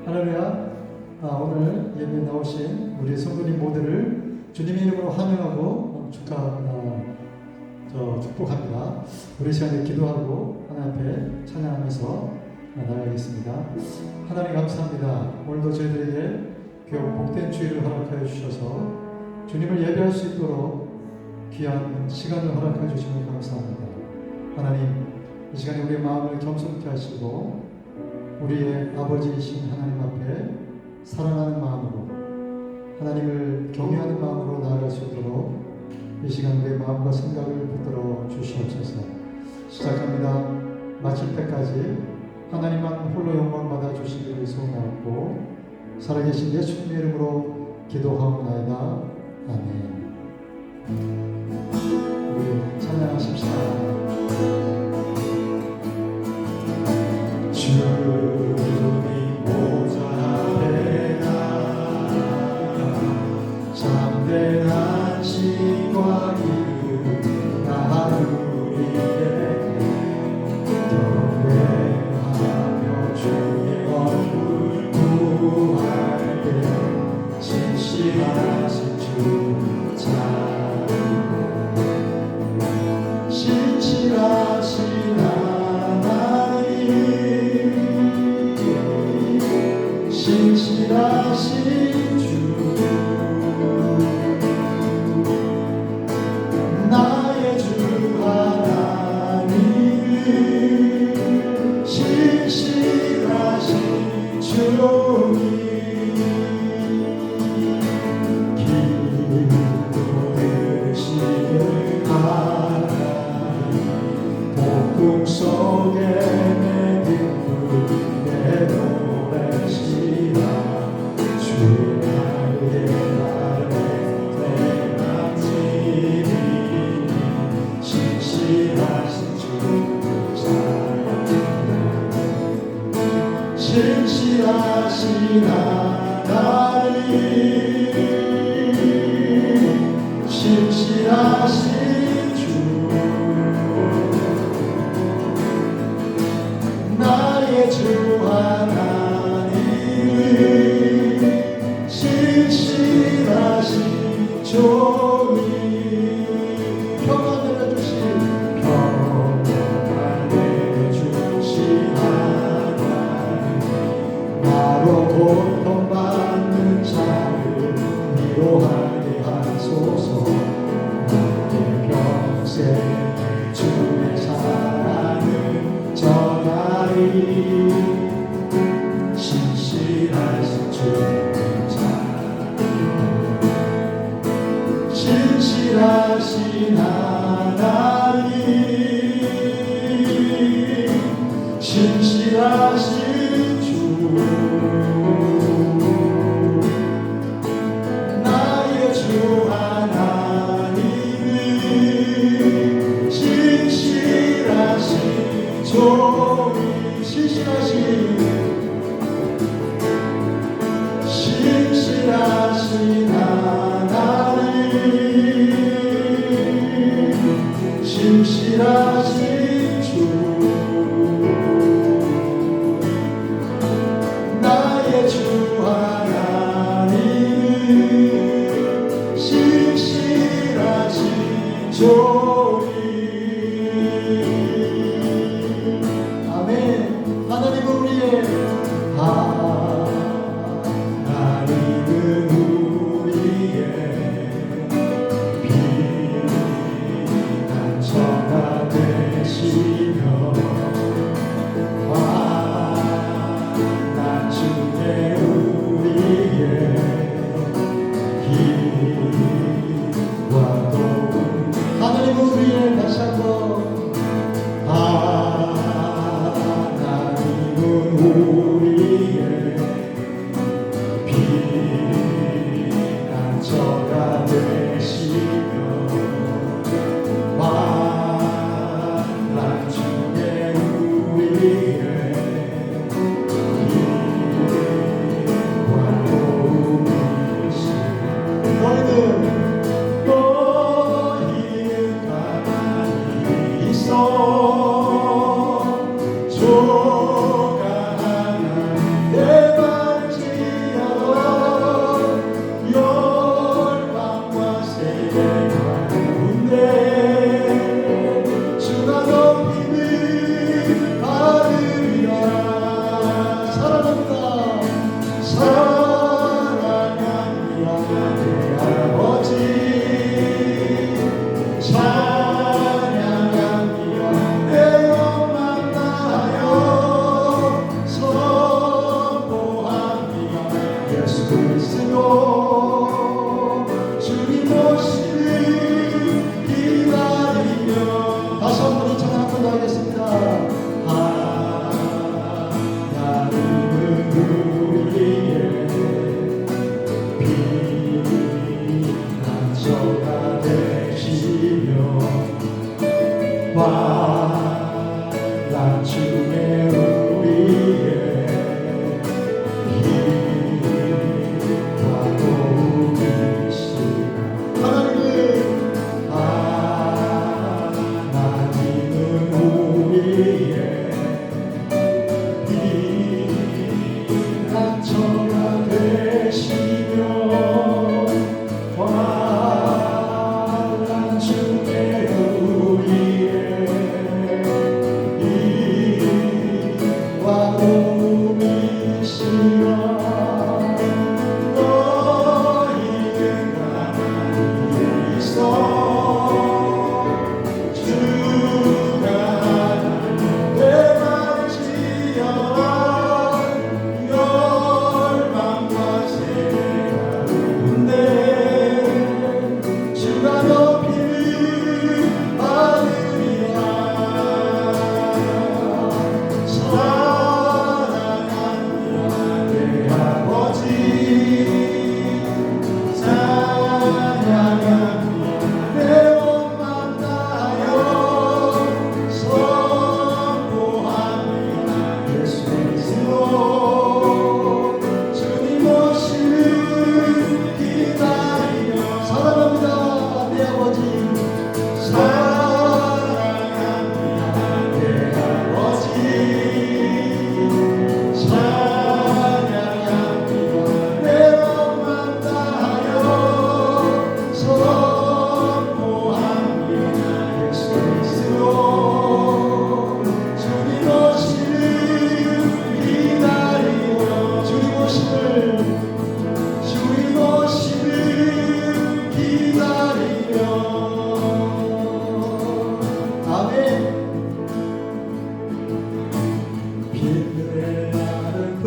할렐루야. 오늘 예배에 나오신 우리 성도님 모두를 주님의 이름으로 환영하고 축복합니다. 우리 시간에 기도하고 하나님 앞에 찬양하면서 나가겠습니다. 하나님 감사합니다. 오늘도 저희들에게 귀하고 복된 주일을 허락하여 주셔서 주님을 예배할 수 있도록 귀한 시간을 허락하여 주시면 감사합니다. 하나님, 이 시간에 우리의 마음을 겸손케 하시고 우리의 아버지이신 하나님 앞에 사랑하는 마음으로, 하나님을 경외하는 마음으로 나아갈 수 있도록 이 시간 우리의 마음과 생각을 붙들어 주시옵소서. 시작합니다. 마칠 때까지 하나님만 홀로 영광 받아 주시기를 소원하고 살아계신 예수님의 이름으로 기도하옵나이다. 아멘. 우리 찬양하십시다. 주님 보좌 앞에 나아가 참된 안식과 기쁨 나누리에 경배하며 주의 얼굴 구할 때 진실하신 주 찬양하며 진실하신 신실하신 주 나의 주 하나님 신실하신 주님 기도 되시길 바라니 복음 속에 내 기쁨 내 노래시라 주의 나의 대낮이니 신실하신 주 찬양합니다. 신실하신 하나님 신실하신 주 나의 주 하나님 신실하신 종이 평안을 내주신 하나님 나로 고통받는 자를 위로하게 하소서. 나의 평생 주의 사랑을 전하리 신실하신 주 신실하신 하나님 신실하신 주 나의 주 하나님 신실하신 종이 신실하신 하나님 신실하신 주 나의 주 하나님 신실하신 종이 아멘. 하나님은 우리의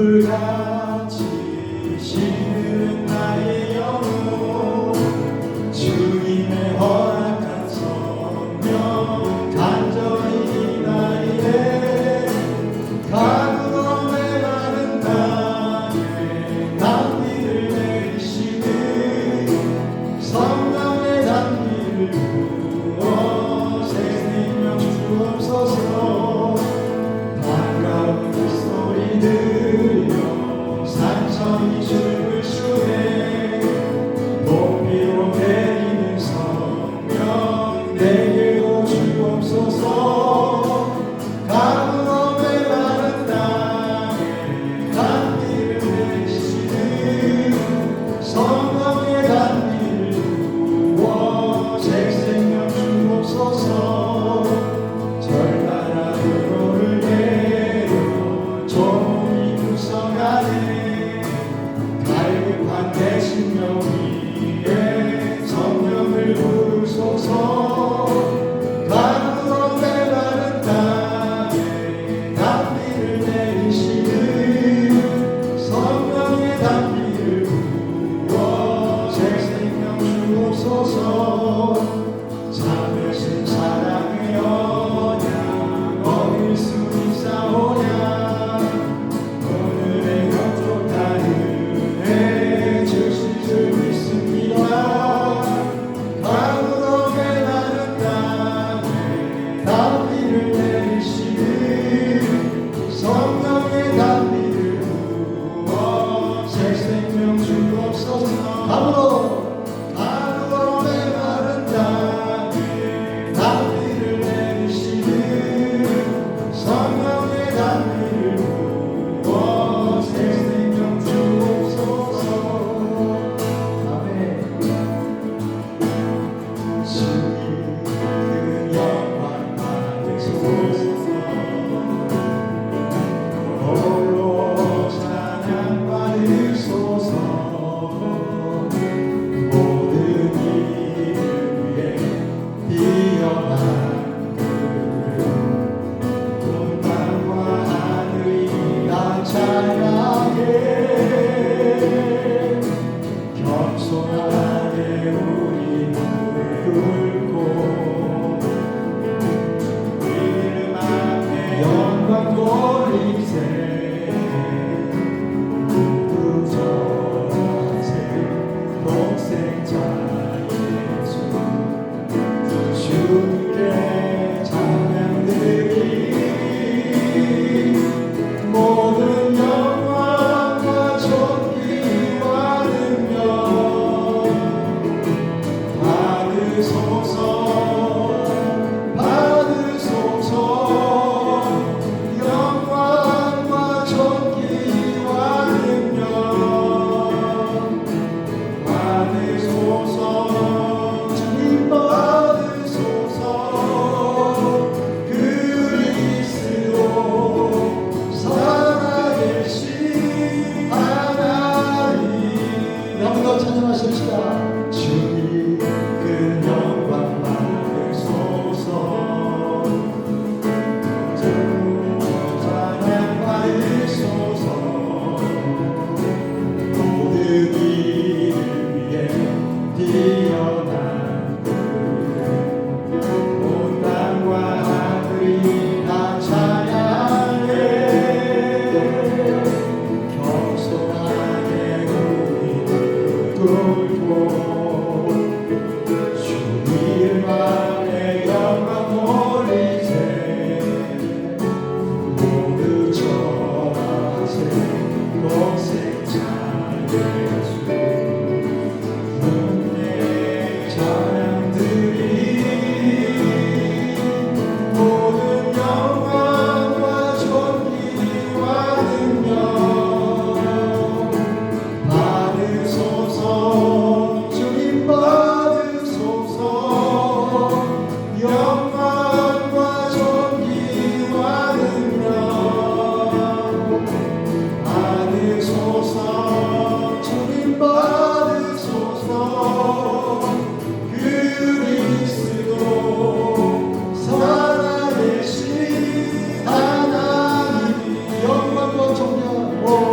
불같이 시는 나의 영혼 주님의 허락한 성령 간절히 나이에 가구럼에 가는 나의 단비를 내리시는 성령의 단비를 부어 새 생명 주옵소서. 반가운 소리 들려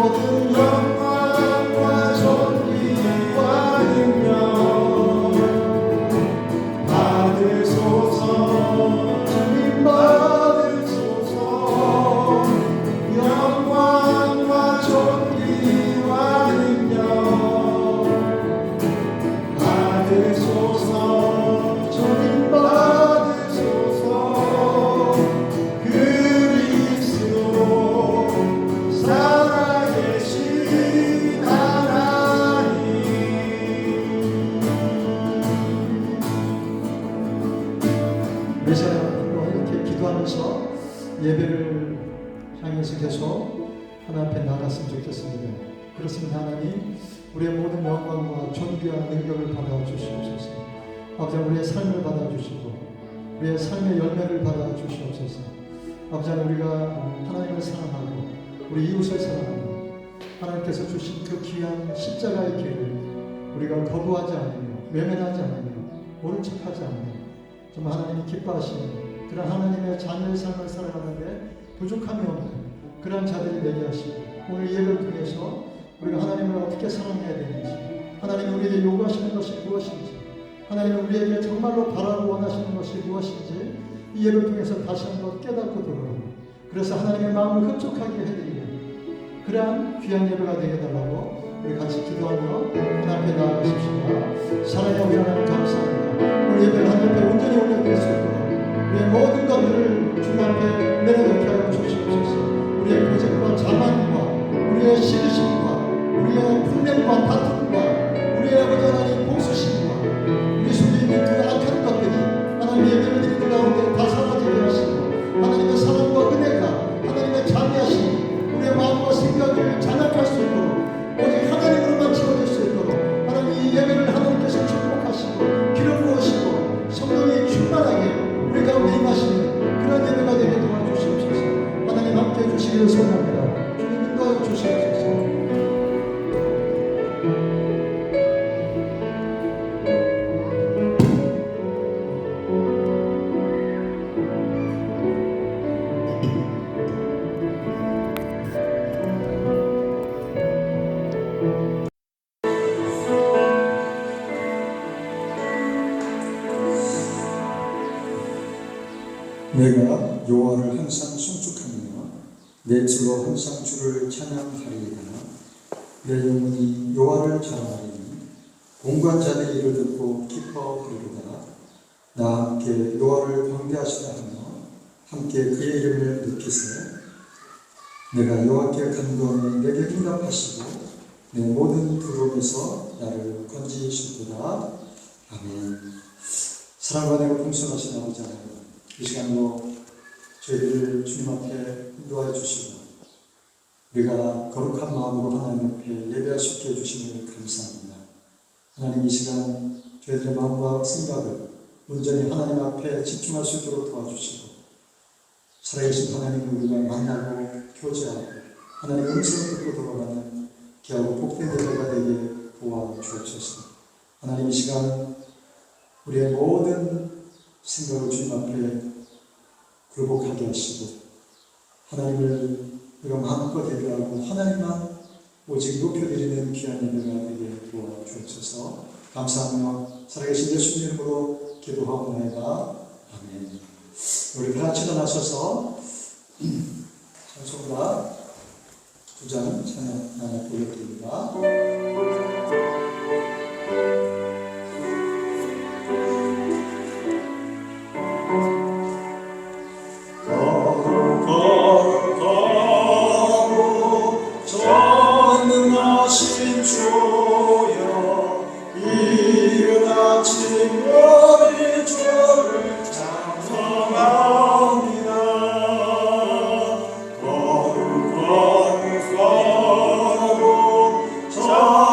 모든 영광과 존귀와 능력 받으소서. 주님 받으소서. 영광과 존귀와 능력 받으소서. 주님 받으소서. 그리스도 살아계신 하나님. 우리 시간에 이렇게 기도하면서 예배를 향해서 계속 하나님 앞에 나갔으면 좋겠습니다. 그렇습니다. 하나님, 우리의 모든 영광과 존귀와 능력을 받아 주시옵소서. 아버지, 우리의 삶을 받아 주시고 우리의 삶의 열매를 받아 주시옵소서. 아버지, 우리가 하나님을 사랑하고 우리 이웃을 사랑하고 하나님께서 주신 그 귀한 십자가의 길을 우리가 거부하지 않으며 외면하지 않으며 모른 척하지 않으며 정말 하나님이 기뻐하시는 그런 하나님의 자녀의 삶을 살아가는데 부족함이 없는 그런 자들이 되게 하시고, 오늘 예배를 통해서 우리가 하나님을 어떻게 사랑해야 되는지, 하나님이 우리에게 요구하시는 것이 무엇인지, 하나님은 우리에게 정말로 바라고 원하시는 것이 무엇인지 이 예배를 통해서 다시 한번 깨닫고 돌아오고, 그래서 하나님의 마음을 흡족하게 해드리는 그러한 귀한 예배가 되게 해달라고 우리 같이 기도하며 하나님 앞에 나아가십시다. 사랑의 우리 하나님 감사합니다. 우리 예배를 하나님 앞에 온전히 올려드릴 수 있도록 우리의 모든 것들을 주님 앞에 내려놓게 하여 주시옵소서. 우리의 고집과 자만과 우리의 시기심과 우리의 분명과 다툼과 우리의 아버지 하나님 공수심과 우리 속에 있는 그 악한 것들이 하나님의 예배를 드리는 가운데 다 사라지게 하시고, 하나님의 사랑과 은혜가 하나님의 자비하심이 우리의 마음과 생각을 장악할 수 있도록 오직 하나님으로만 채워질 수 있도록 하나님 이 예배를 하나님께서 축복하시고 기름 부으시고 성령이 충만하게 우리 가운데 임하시는 그런 예배가 되게 도와주시옵소서. 하나님 함께 해주시기를 소원합니다. 주님 인도하여 주시옵소서. 내가 여호와를 항상 송축하며 내 주로 항상 주를 찬양하리이다. 내 영혼이 여호와를 자랑하리니 온갖 자들이 이를 듣고 기뻐 부르리다. 나 함께 여호와를 경배하시다 하며 함께 그의 이름을 느끼세. 내가 여호와께 간구하니 내게 응답하시고 내 모든 두려움에서 나를 건지시도다. 아멘. 사랑과 내가 풍성하신 아버지 하나님, 이 시간도 저희들을 주님 앞에 인도하여 주시고 우리가 거룩한 마음으로 하나님 앞에 예배할 수 있게 해주시니 감사합니다. 하나님, 이 시간 저희들의 마음과 생각을 온전히 하나님 앞에 집중할 수 있도록 도와주시고 살아계신 하나님을 우리가 만나고 교제하고 하나님의 음성을 듣고 돌아가는 귀하고 복된 예배가 되게 도와주옵소서. 하나님, 이 시간 우리의 모든 생각을 주님 앞에 굴복하게 하시고 하나님을 우리가 마음껏 예배하고 하나님만 오직 높여드리는 귀한 예배가 되게 도와주옵소서. 감사하며 살아계신 예수님 이름으로 기도하옵나이다. 아멘. 우리 다 같이 일어나셔서 찬송가 2장 찬양 하나 올려드립니다. 전능하신 주여, 이른 아침 우리 주를 찬송합니다. 거룩하고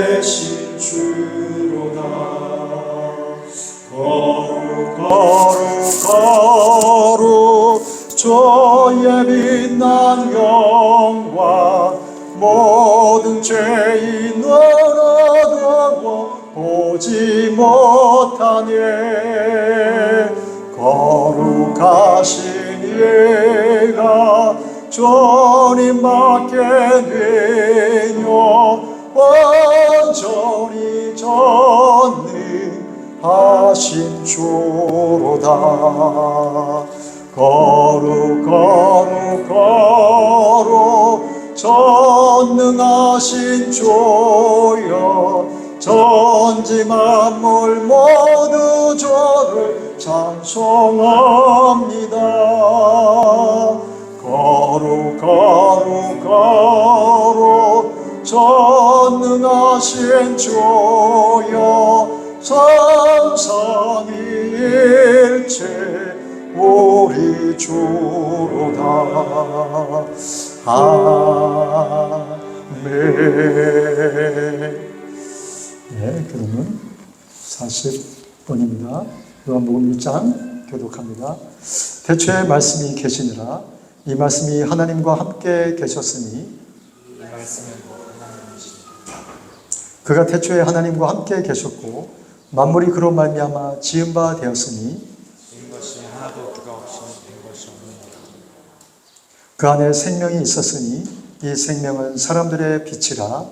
되신 주로다. 거룩 거룩 거룩 주의 빛난 영광 모든 죄인 너라도 보지 못하네. 거룩하신 예가 주님 밖에 되뇨 완전히 전능하신 주로다. 거룩 거룩 거룩 전능하신 주여 전지 만물 모두 주를 찬송합니다. 거룩 거룩 거룩 전능하신 주여 삼삼일체 우리 주로다. 아멘. 네, 그러면 40번입니다. 요한복음 1장 교독합니다. 태초에 말씀이 계시니라. 이 말씀이 하나님과 함께 계셨으니 이 말씀은 하나님이시니라. 그가 태초에 하나님과 함께 계셨고 만물이 그로 말미암아 지은 바 되었으니 지은 것이 하나도 그가 없이는 된 것이 없느니라. 그 안에 생명이 있었으니 이 생명은 사람들의 빛이라.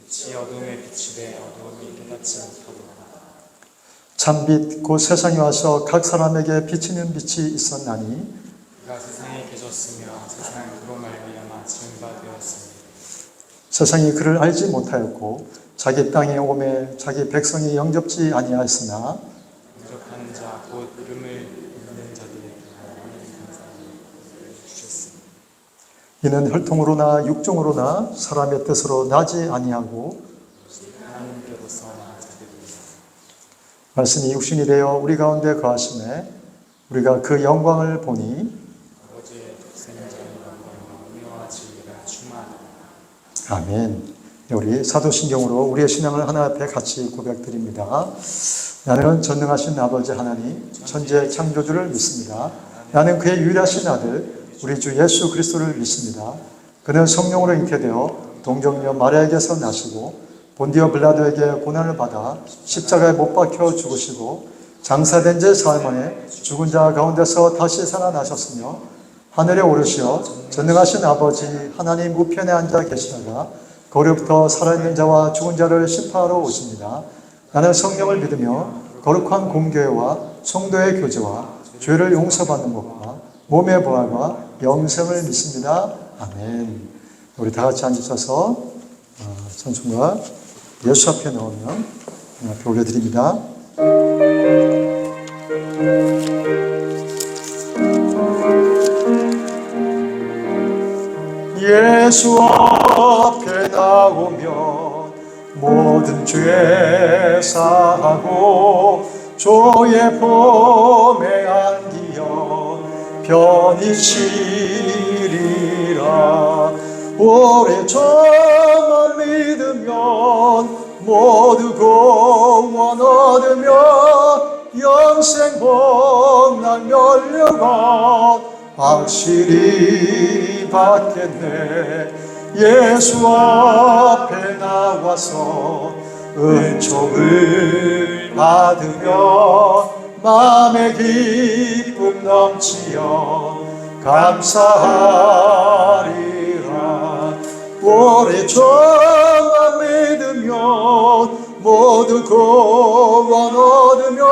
빛이 어둠에 비치되 어둠이 깨닫지 못하더라. 참빛 곧 세상에 와서 각 사람에게 비치는 빛이 있었나니 그가 세상에 계셨으며 세상은 그로 말미암아 지은 바 되었으니 세상이 그를 알지 못하였고 자기 땅에 오매 자기 백성이 영접지 아니하였으나 영접하는 자 곧 이름을 믿는 자들에게 하나님 감사를 주셨으니 이는 혈통으로나 육종으로나 사람의 뜻으로 나지 아니하고 하나님께로서 난 자들이라. 말씀이 육신이 되어 우리 가운데 거하심에 우리가 그 영광을 보니 아버지의 독생자의 영광과 은혜와 진리가 충만하다. 아멘. 우리 사도신경으로 우리의 신앙을 하나 앞에 같이 고백드립니다. 나는 전능하신 아버지 하나님 천지의 창조주를 믿습니다. 나는 그의 유일하신 아들 우리 주 예수 그리스도를 믿습니다. 그는 성령으로 잉태되어 동정녀 마리아에게서 나시고 본디오 빌라도에게 고난을 받아 십자가에 못 박혀 죽으시고 장사된 지 사흘 만에 죽은 자 가운데서 다시 살아나셨으며 하늘에 오르시어 전능하신 아버지 하나님 우편에 앉아 계시다가 거기로부터 살아있는 자와 죽은 자를 심판하러 오십니다. 나는 성령을 믿으며 거룩한 공교회와 성도의 교제와 죄를 용서받는 것과 몸의 부활과 영생을 믿습니다. 아멘. 우리 다 같이 앉으셔서 찬송가 예수 앞에 나오면 앞에 올려드립니다. 예수 앞에 나오면 모든 죄 사하고 주의 품에 안기어 편히 쉬리라. 우리 주만 믿으면 모두 구원 얻으며 영생 복날 멸류관 확실히 받겠네. 예수 앞에 나와서 은총을 받으며 마음의 기쁨 넘치어 감사하리라. 우리 주만 믿으면 모두 구원 얻으며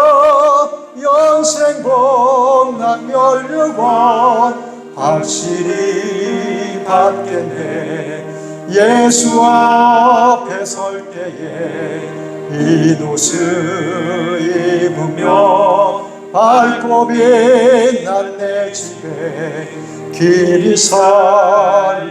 영생 복날 멸류관 확실히 받겠네. 예수 앞에 설 때에 이 옷을 입으며 밝고 빛난 내 집에 길이 살리라.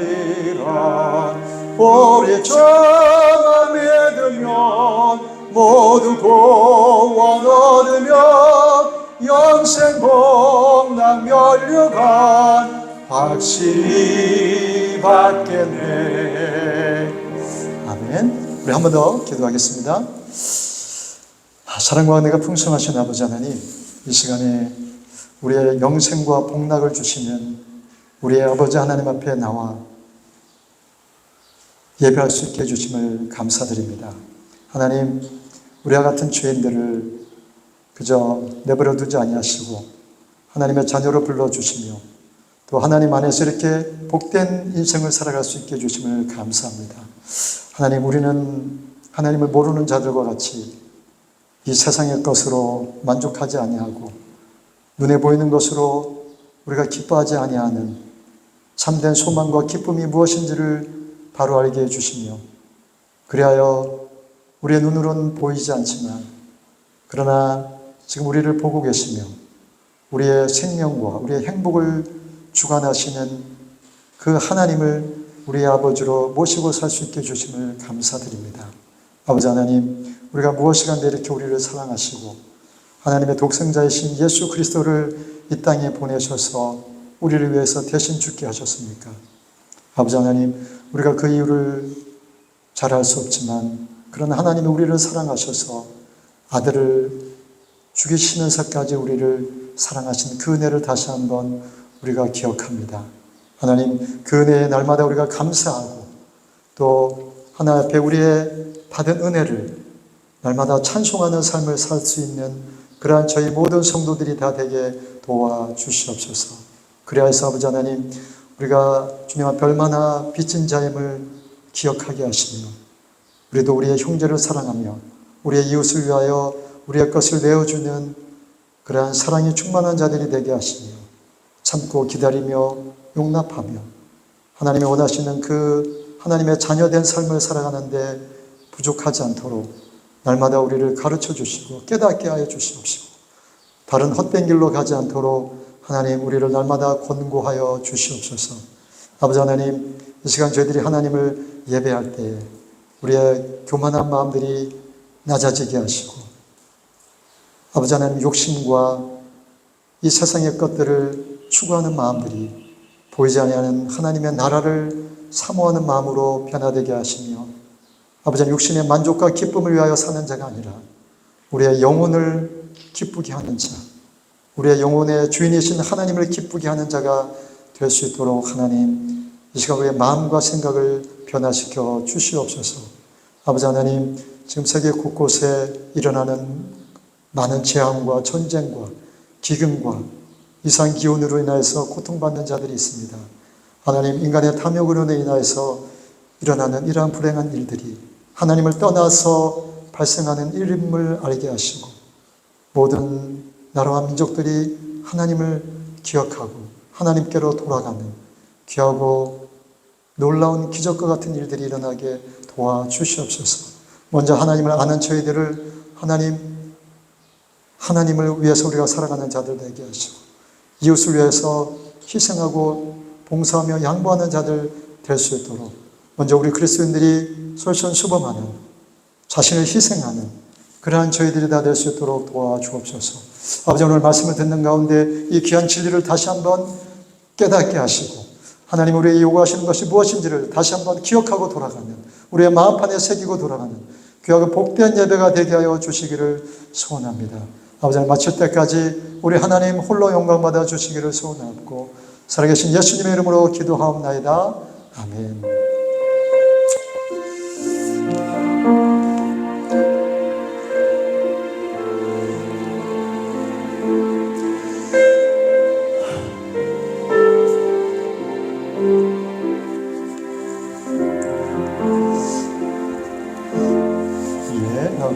우리 주만 믿으면 모두 구원 얻으며 영생 복날 멸류관 확실히 받겠네. 아멘. 우리 한 번 더 기도하겠습니다. 사랑과 은혜가 풍성하신 아버지 하나님, 이 시간에 우리의 영생과 복락을 주시는 우리의 아버지 하나님 앞에 나와 예배할 수 있게 해주심을 감사드립니다. 하나님, 우리와 같은 죄인들을 그저 내버려 두지 아니하시고 하나님의 자녀로 불러주시며 또 하나님 안에서 이렇게 복된 인생을 살아갈 수 있게 해주심을 감사합니다. 하나님, 우리는 하나님을 모르는 자들과 같이 이 세상의 것으로 만족하지 아니하고 눈에 보이는 것으로 우리가 기뻐하지 아니하는 참된 소망과 기쁨이 무엇인지를 바로 알게 해주시며 그리하여 우리의 눈으로는 보이지 않지만 그러나 지금 우리를 보고 계시며 우리의 생명과 우리의 행복을 주관하시는 그 하나님을 우리의 아버지로 모시고 살 수 있게 해주심을 감사드립니다. 아버지 하나님, 우리가 무엇이간데 이렇게 우리를 사랑하시고 하나님의 독생자이신 예수 그리스도를 이 땅에 보내셔서 우리를 위해서 대신 죽게 하셨습니까? 아버지 하나님, 우리가 그 이유를 잘 알 수 없지만 그러나 하나님이 우리를 사랑하셔서 아들을 죽이시면서까지 우리를 사랑하신 그 은혜를 다시 한번 우리가 기억합니다. 하나님, 그 은혜에 날마다 우리가 감사하고 또 하나님 앞에 우리의 받은 은혜를 날마다 찬송하는 삶을 살 수 있는 그러한 저희 모든 성도들이 다 되게 도와주시옵소서. 그리하여서 아버지 하나님, 우리가 주님 앞에 얼마나 빚진 자임을 기억하게 하시며 우리도 우리의 형제를 사랑하며 우리의 이웃을 위하여 우리의 것을 내어주는 그러한 사랑이 충만한 자들이 되게 하시며 참고 기다리며 용납하며 하나님이 원하시는 그 하나님의 자녀된 삶을 살아가는데 부족하지 않도록 날마다 우리를 가르쳐 주시고 깨닫게 하여 주시옵시고 다른 헛된 길로 가지 않도록 하나님 우리를 날마다 권고하여 주시옵소서. 아버지 하나님, 이 시간 저희들이 하나님을 예배할 때에 우리의 교만한 마음들이 낮아지게 하시고 아버지 하나님, 욕심과 이 세상의 것들을 추구하는 마음들이 보이지 아니하는 하나님의 나라를 사모하는 마음으로 변화되게 하시며 아버지 하나님, 육신의 만족과 기쁨을 위하여 사는 자가 아니라 우리의 영혼을 기쁘게 하는 자, 우리의 영혼의 주인이신 하나님을 기쁘게 하는 자가 될 수 있도록 하나님, 이 시간 우리의 마음과 생각을 변화시켜 주시옵소서. 아버지 하나님, 지금 세계 곳곳에 일어나는 많은 재앙과 전쟁과 기근과 이상기온으로 인하여서 고통받는 자들이 있습니다. 하나님, 인간의 탐욕으로 인하여서 일어나는 이러한 불행한 일들이 하나님을 떠나서 발생하는 일임을 알게 하시고 모든 나라와 민족들이 하나님을 기억하고 하나님께로 돌아가는 귀하고 놀라운 기적과 같은 일들이 일어나게 도와주시옵소서. 먼저 하나님을 아는 저희들을 하나님을 위해서 우리가 살아가는 자들 되게 하시고 이웃을 위해서 희생하고 봉사하며 양보하는 자들 될 수 있도록 먼저 우리 그리스도인들이 솔선수범하는 자신을 희생하는 그러한 저희들이 다 될 수 있도록 도와주옵소서. 아버지, 오늘 말씀을 듣는 가운데 이 귀한 진리를 다시 한번 깨닫게 하시고 하나님 우리에게 요구하시는 것이 무엇인지를 다시 한번 기억하고 돌아가는 우리의 마음판에 새기고 돌아가는 귀하고 복된 예배가 되게 하여 주시기를 소원합니다. 아버지, 마칠 때까지 우리 하나님 홀로 영광 받아 주시기를 소원하고 살아계신 예수님의 이름으로 기도하옵나이다. 아멘.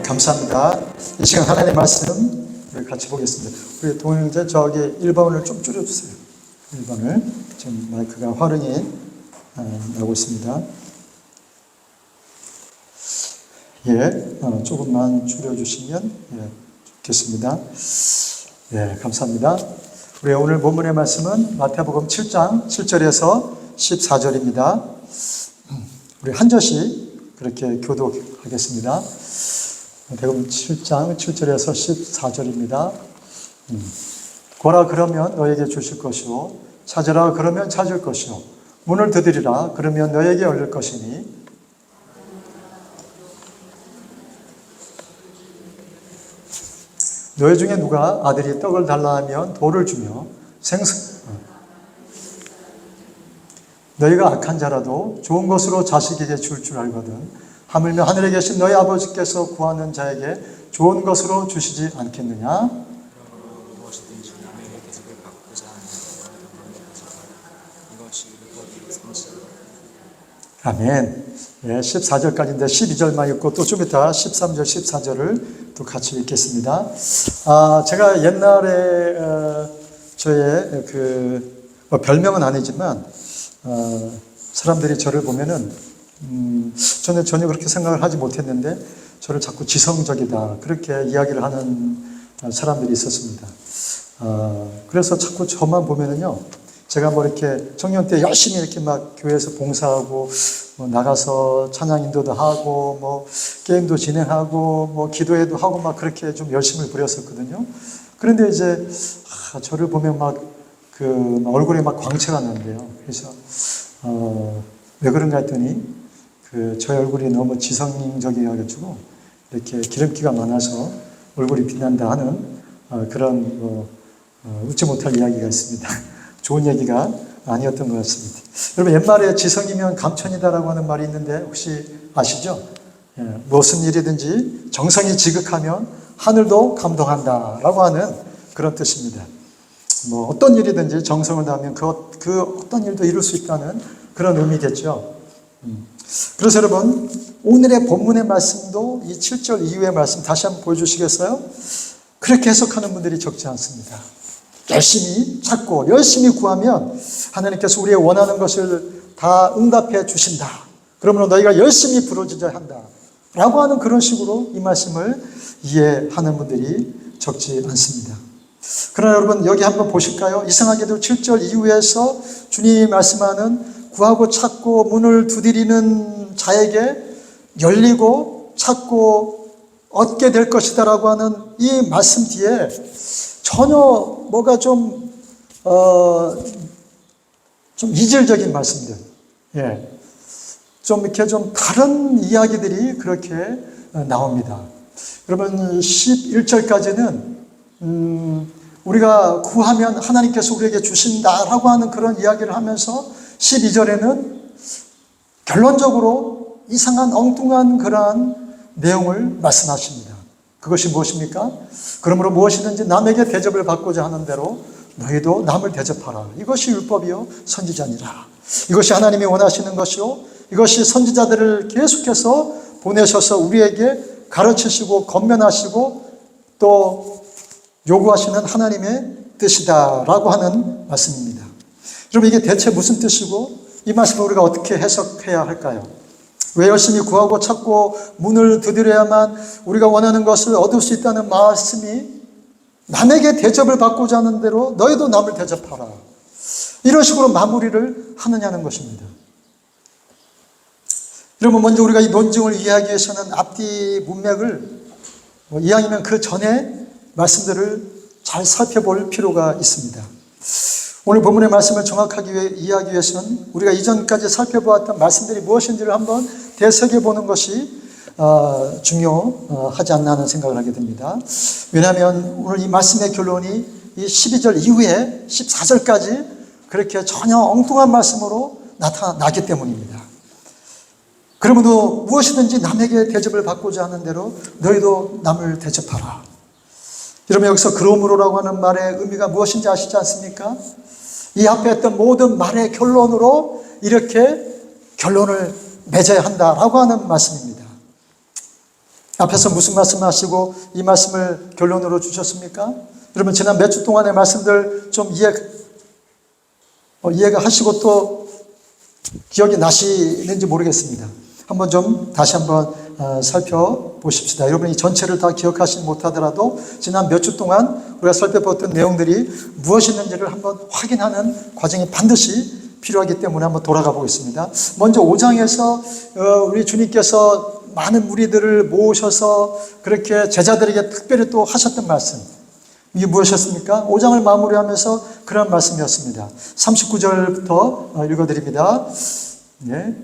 감사합니다. 이 시간 하나님의 말씀 우리 같이 보겠습니다. 우리 동영자 저기 1번을 좀 줄여주세요. 1번을 지금 마이크가 화릉이 나고 있습니다. 조금만 줄여주시면 좋겠습니다. 감사합니다. 우리 오늘 본문의 말씀은 마태복음 7장 7절에서 14절입니다. 우리 한 절씩 그렇게 교독하겠습니다. 마태복음 7장 7절에서 14절입니다. 고라 그러면 너에게 주실 것이요 찾으라 그러면 찾을 것이요 문을 두드리라 그러면 너에게 열릴 것이니 너희 중에 누가 아들이 떡을 달라 하면 돌을 주며 너희가 악한 자라도 좋은 것으로 자식에게 줄 줄 알거든 하물며 하늘에 계신 너희 아버지께서 구하는 자에게 좋은 것으로 주시지 않겠느냐? 그러므로 무엇이든지 남에게 대접을 받고자 하는 이것이 율법이 성취. 아멘. 예, 14절까지인데 12절만 읽고 또 좀 이따 13절, 14절을 또 같이 읽겠습니다. 제가 옛날에 저의 별명은 아니지만 사람들이 저를 보면은 저는 전혀 그렇게 생각을 하지 못했는데 저를 자꾸 지성적이다 그렇게 이야기를 하는 사람들이 있었습니다. 그래서 자꾸 저만 보면은요, 제가 뭐 이렇게 청년 때 열심히 이렇게 막 교회에서 봉사하고 뭐 나가서 찬양 인도도 하고 뭐 게임도 진행하고 뭐 기도회도 하고 막 그렇게 좀 열심을 부렸었거든요. 그런데 이제 저를 보면 막 얼굴에 막 광채가 나는데요. 그래서 왜 그런가 했더니 저의 얼굴이 너무 지성적이어가지고 이렇게 기름기가 많아서 얼굴이 빛난다 하는 그런 웃지 못할 이야기가 있습니다. 좋은 얘기가 아니었던 것 같습니다. 여러분, 옛말에 지성이면 감천이다라고 하는 말이 있는데 혹시 아시죠? 예, 무슨 일이든지 정성이 지극하면 하늘도 감동한다라고 하는 그런 뜻입니다. 뭐 어떤 일이든지 정성을 다하면 그 어떤 일도 이룰 수 있다는 그런 의미겠죠. 그래서 여러분, 오늘의 본문의 말씀도 이 7절 이후의 말씀 다시 한번 보여주시겠어요? 그렇게 해석하는 분들이 적지 않습니다. 열심히 찾고 열심히 구하면 하나님께서 우리의 원하는 것을 다 응답해 주신다. 그러므로 너희가 열심히 부르짖어야 한다. 라고 하는 그런 식으로 이 말씀을 이해하는 분들이 적지 않습니다. 그러나 여러분, 여기 한번 보실까요? 이상하게도 7절 이후에서 주님이 말씀하는 구하고 찾고 문을 두드리는 자에게 열리고 찾고 얻게 될 것이다 라고 하는 이 말씀 뒤에 전혀 뭐가 좀 이질적인 말씀들, 예, 좀 이렇게 좀 다른 이야기들이 그렇게 나옵니다. 여러분, 11절까지는 우리가 구하면 하나님께서 우리에게 주신다라고 하는 그런 이야기를 하면서 12절에는 결론적으로 이상한 엉뚱한 그러한 내용을 말씀하십니다. 그것이 무엇입니까? 그러므로 무엇이든지 남에게 대접을 받고자 하는 대로 너희도 남을 대접하라. 이것이 율법이요 선지자니라. 이것이 하나님이 원하시는 것이요, 이것이 선지자들을 계속해서 보내셔서 우리에게 가르치시고 권면하시고 또 요구하시는 하나님의 뜻이다라고 하는 말씀입니다. 여러분, 이게 대체 무슨 뜻이고 이 말씀을 우리가 어떻게 해석해야 할까요? 왜 열심히 구하고 찾고 문을 두드려야만 우리가 원하는 것을 얻을 수 있다는 말씀이 남에게 대접을 받고자 하는 대로 너희도 남을 대접하라, 이런 식으로 마무리를 하느냐는 것입니다. 여러분, 먼저 우리가 이 논증을 이해하기 위해서는 앞뒤 문맥을 이왕이면 그 전에 말씀들을 잘 살펴볼 필요가 있습니다. 오늘 본문의 말씀을 정확하게 이해하기 위해서는 우리가 이전까지 살펴보았던 말씀들이 무엇인지를 한번 되새겨보는 것이 중요하지 않나 하는 생각을 하게 됩니다. 왜냐하면 오늘 이 말씀의 결론이 이 12절 이후에 14절까지 그렇게 전혀 엉뚱한 말씀으로 나타나기 때문입니다. 그러므로 무엇이든지 남에게 대접을 받고자 하는 대로 너희도 남을 대접하라. 여러분, 여기서 그러므로라고 하는 말의 의미가 무엇인지 아시지 않습니까? 이 앞에 했던 모든 말의 결론으로 이렇게 결론을 맺어야 한다라고 하는 말씀입니다. 앞에서 무슨 말씀을 하시고 이 말씀을 결론으로 주셨습니까? 여러분, 지난 몇 주 동안의 말씀들 좀 이해가 하시고 또 기억이 나시는지 모르겠습니다. 한번 좀 다시 한번 살펴보십시다. 여러분이 전체를 다 기억하지 못하더라도 지난 몇 주 동안 우리가 살펴봤던 내용들이 무엇이었는지를 한번 확인하는 과정이 반드시 필요하기 때문에 한번 돌아가 보겠습니다. 먼저 5장에서 우리 주님께서 많은 무리들을 모으셔서 그렇게 제자들에게 특별히 또 하셨던 말씀, 이게 무엇이었습니까? 5장을 마무리하면서 그런 말씀이었습니다. 39절부터 읽어드립니다. 네.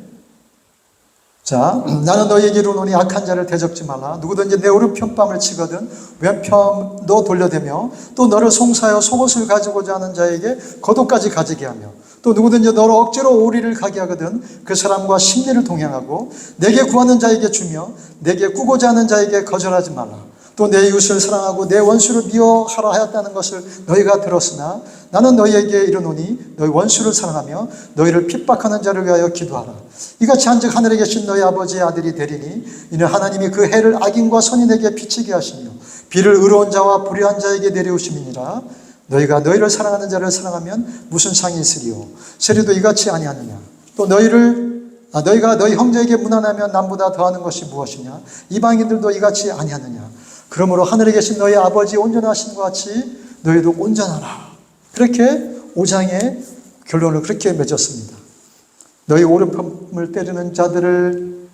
자, 나는 너희에게 이르노니 악한 자를 대적지 말라. 누구든지 내 오른편뺨을 치거든 왼편도 돌려대며 또 너를 송사하여 속옷을 가지고자 하는 자에게 겉옷까지 가지게 하며 또 누구든지 너를 억지로 오리를 가게 하거든 그 사람과 심리를 동행하고 내게 구하는 자에게 주며 내게 꾸고자 하는 자에게 거절하지 말라. 또 내 이웃을 사랑하고 내 원수를 미워하라 하였다는 것을 너희가 들었으나 나는 너희에게 이르노니 너희 원수를 사랑하며 너희를 핍박하는 자를 위하여 기도하라. 이같이 한즉 하늘에 계신 너희 아버지의 아들이 되리니 이는 하나님이 그 해를 악인과 선인에게 비치게 하시며 비를 의로운 자와 불의한 자에게 내려오심이니라. 너희가 너희를 사랑하는 자를 사랑하면 무슨 상이 있으리요. 세리도 이같이 아니하느냐. 또 너희가 너희 형제에게 무난하면 남보다 더하는 것이 무엇이냐. 이방인들도 이같이 아니하느냐. 그러므로 하늘에 계신 너희 아버지 온전하신 것 같이 너희도 온전하라. 그렇게 5장의 결론을 그렇게 맺었습니다. 너희 오른편을 때리는 자들을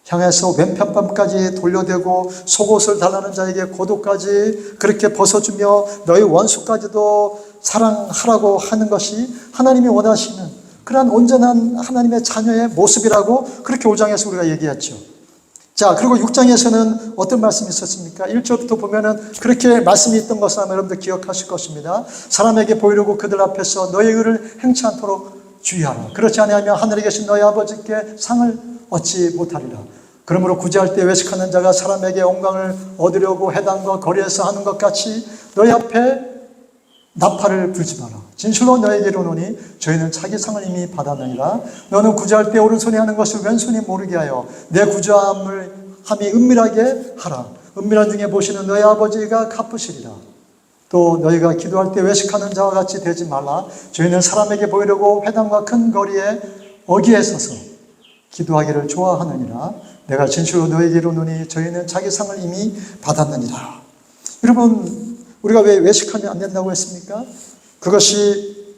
향해서 왼편뺨까지 돌려대고 속옷을 달라는 자에게 겉옷까지 그렇게 벗어주며 너희 원수까지도 사랑하라고 하는 것이 하나님이 원하시는 그러한 온전한 하나님의 자녀의 모습이라고 그렇게 5장에서 우리가 얘기했죠. 자, 그리고 6장에서는 어떤 말씀이 있었습니까? 1절부터 보면은 그렇게 말씀이 있던 것을 아마 여러분들 기억하실 것입니다. 사람에게 보이려고 그들 앞에서 너의 의를 행치 않도록 주의하라. 그렇지 아니하면 하늘에 계신 너희 아버지께 상을 얻지 못하리라. 그러므로 구제할 때 외식하는 자가 사람에게 영광을 얻으려고 회당과 거리에서 하는 것 같이 너희 앞에 나팔을 불지 마라. 진실로 너에게 이르노니 저희는 자기 상을 이미 받았느니라. 너는 구제할 때 오른손이 하는 것을 왼손이 모르게 하여 내 구제함이 은밀하게 하라. 은밀한 중에 보시는 너희 아버지가 갚으시리라. 또 너희가 기도할 때 외식하는 자와 같이 되지 말라. 저희는 사람에게 보이려고 회당과 큰 거리에 어귀에 서서 기도하기를 좋아하느니라. 내가 진실로 너에게 이르노니 저희는 자기 상을 이미 받았느니라. 여러분, 우리가 왜 외식하면 안 된다고 했습니까? 그것이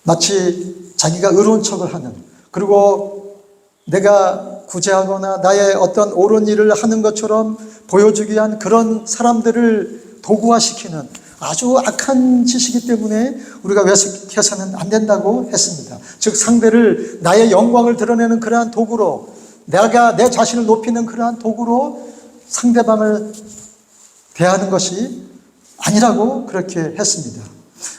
마치 자기가 의로운 척을 하는, 그리고 내가 구제하거나 나의 어떤 옳은 일을 하는 것처럼 보여주기 위한 그런 사람들을 도구화시키는 아주 악한 짓이기 때문에 우리가 외식해서는 안 된다고 했습니다. 즉 상대를 나의 영광을 드러내는 그러한 도구로, 내가 내 자신을 높이는 그러한 도구로 상대방을 대하는 것이 아니라고 그렇게 했습니다.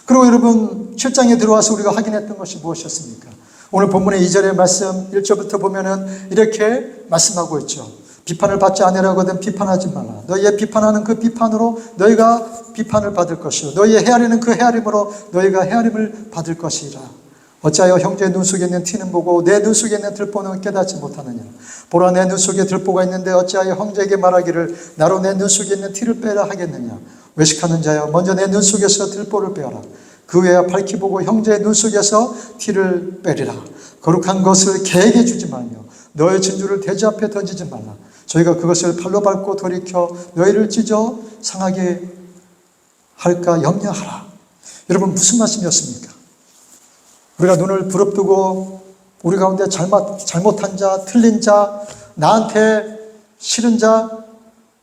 그리고 여러분 7장에 들어와서 우리가 확인했던 것이 무엇이었습니까? 오늘 본문의 2절의 말씀 1절부터 보면은 이렇게 말씀하고 있죠. 비판을 받지 아니하거든 비판하지 말라. 너희의 비판하는 그 비판으로 너희가 비판을 받을 것이요 너희의 헤아리는 그 헤아림으로 너희가 헤아림을 받을 것이라. 어찌하여 형제의 눈 속에 있는 티는 보고 내 눈 속에 있는 들보는 깨닫지 못하느냐. 보라 내 눈 속에 들보가 있는데 어찌하여 형제에게 말하기를 나로 내 눈 속에 있는 티를 빼라 하겠느냐. 외식하는 자여 먼저 내 눈 속에서 들보를 빼어라. 그 외에 밝히 보고 형제의 눈 속에서 티를 빼리라. 거룩한 것을 개에게 주지 말며 너의 진주를 돼지 앞에 던지지 말라. 저희가 그것을 팔로 밟고 돌이켜 너희를 찢어 상하게 할까 염려하라. 여러분 무슨 말씀이었습니까? 우리가 눈을 부릅뜨고 우리 가운데 잘못한 자, 틀린 자, 나한테 싫은 자,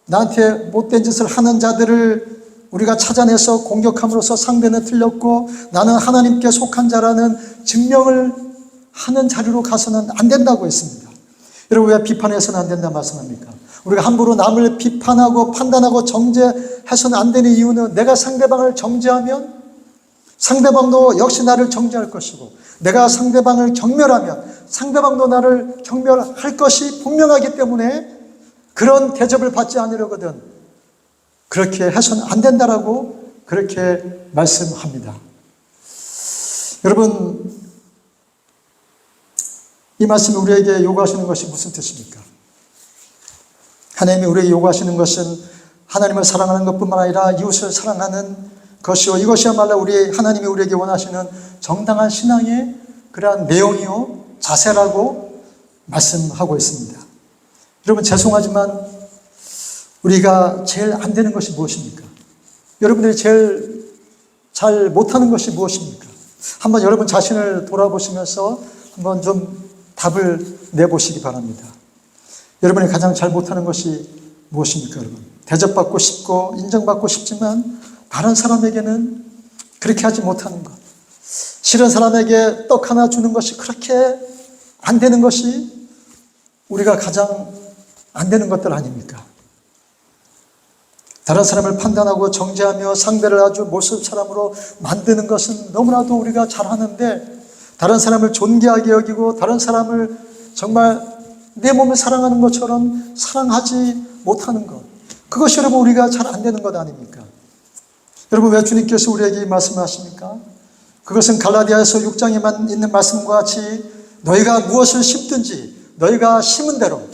나한테 못된 짓을 하는 자들을 우리가 찾아내서 공격함으로써 상대는 틀렸고 나는 하나님께 속한 자라는 증명을 하는 자리로 가서는 안 된다고 했습니다. 여러분 왜 비판해서는 안 된다 말씀합니까? 우리가 함부로 남을 비판하고 판단하고 정죄해서는 안 되는 이유는 내가 상대방을 정죄하면 상대방도 역시 나를 정죄할 것이고 내가 상대방을 경멸하면 상대방도 나를 경멸할 것이 분명하기 때문에 그런 대접을 받지 않으려거든 그렇게 해서는 안 된다라고 그렇게 말씀합니다. 여러분 이 말씀이 우리에게 요구하시는 것이 무슨 뜻입니까? 하나님이 우리에게 요구하시는 것은 하나님을 사랑하는 것뿐만 아니라 이웃을 사랑하는 것이요 이것이야말로 하나님이 우리에게 원하시는 정당한 신앙의 그러한 내용이요 자세라고 말씀하고 있습니다. 여러분 죄송하지만 우리가 제일 안 되는 것이 무엇입니까? 여러분들이 제일 잘 못하는 것이 무엇입니까? 한번 여러분 자신을 돌아보시면서 한번 좀 답을 내보시기 바랍니다. 여러분이 가장 잘 못하는 것이 무엇입니까, 여러분? 대접받고 싶고 인정받고 싶지만 다른 사람에게는 그렇게 하지 못하는 것. 싫은 사람에게 떡 하나 주는 것이 그렇게 안 되는 것이 우리가 가장 안 되는 것들 아닙니까? 다른 사람을 판단하고 정죄하며 상대를 아주 모습 사람으로 만드는 것은 너무나도 우리가 잘하는데, 다른 사람을 존귀하게 여기고 다른 사람을 정말 내 몸을 사랑하는 것처럼 사랑하지 못하는 것, 그것이 여러분 우리가 잘 안 되는 것 아닙니까? 여러분, 왜 주님께서 우리에게 이 말씀을 하십니까? 그것은 갈라디아서 6장에만 있는 말씀과 같이 너희가 무엇을 심든지 너희가 심은 대로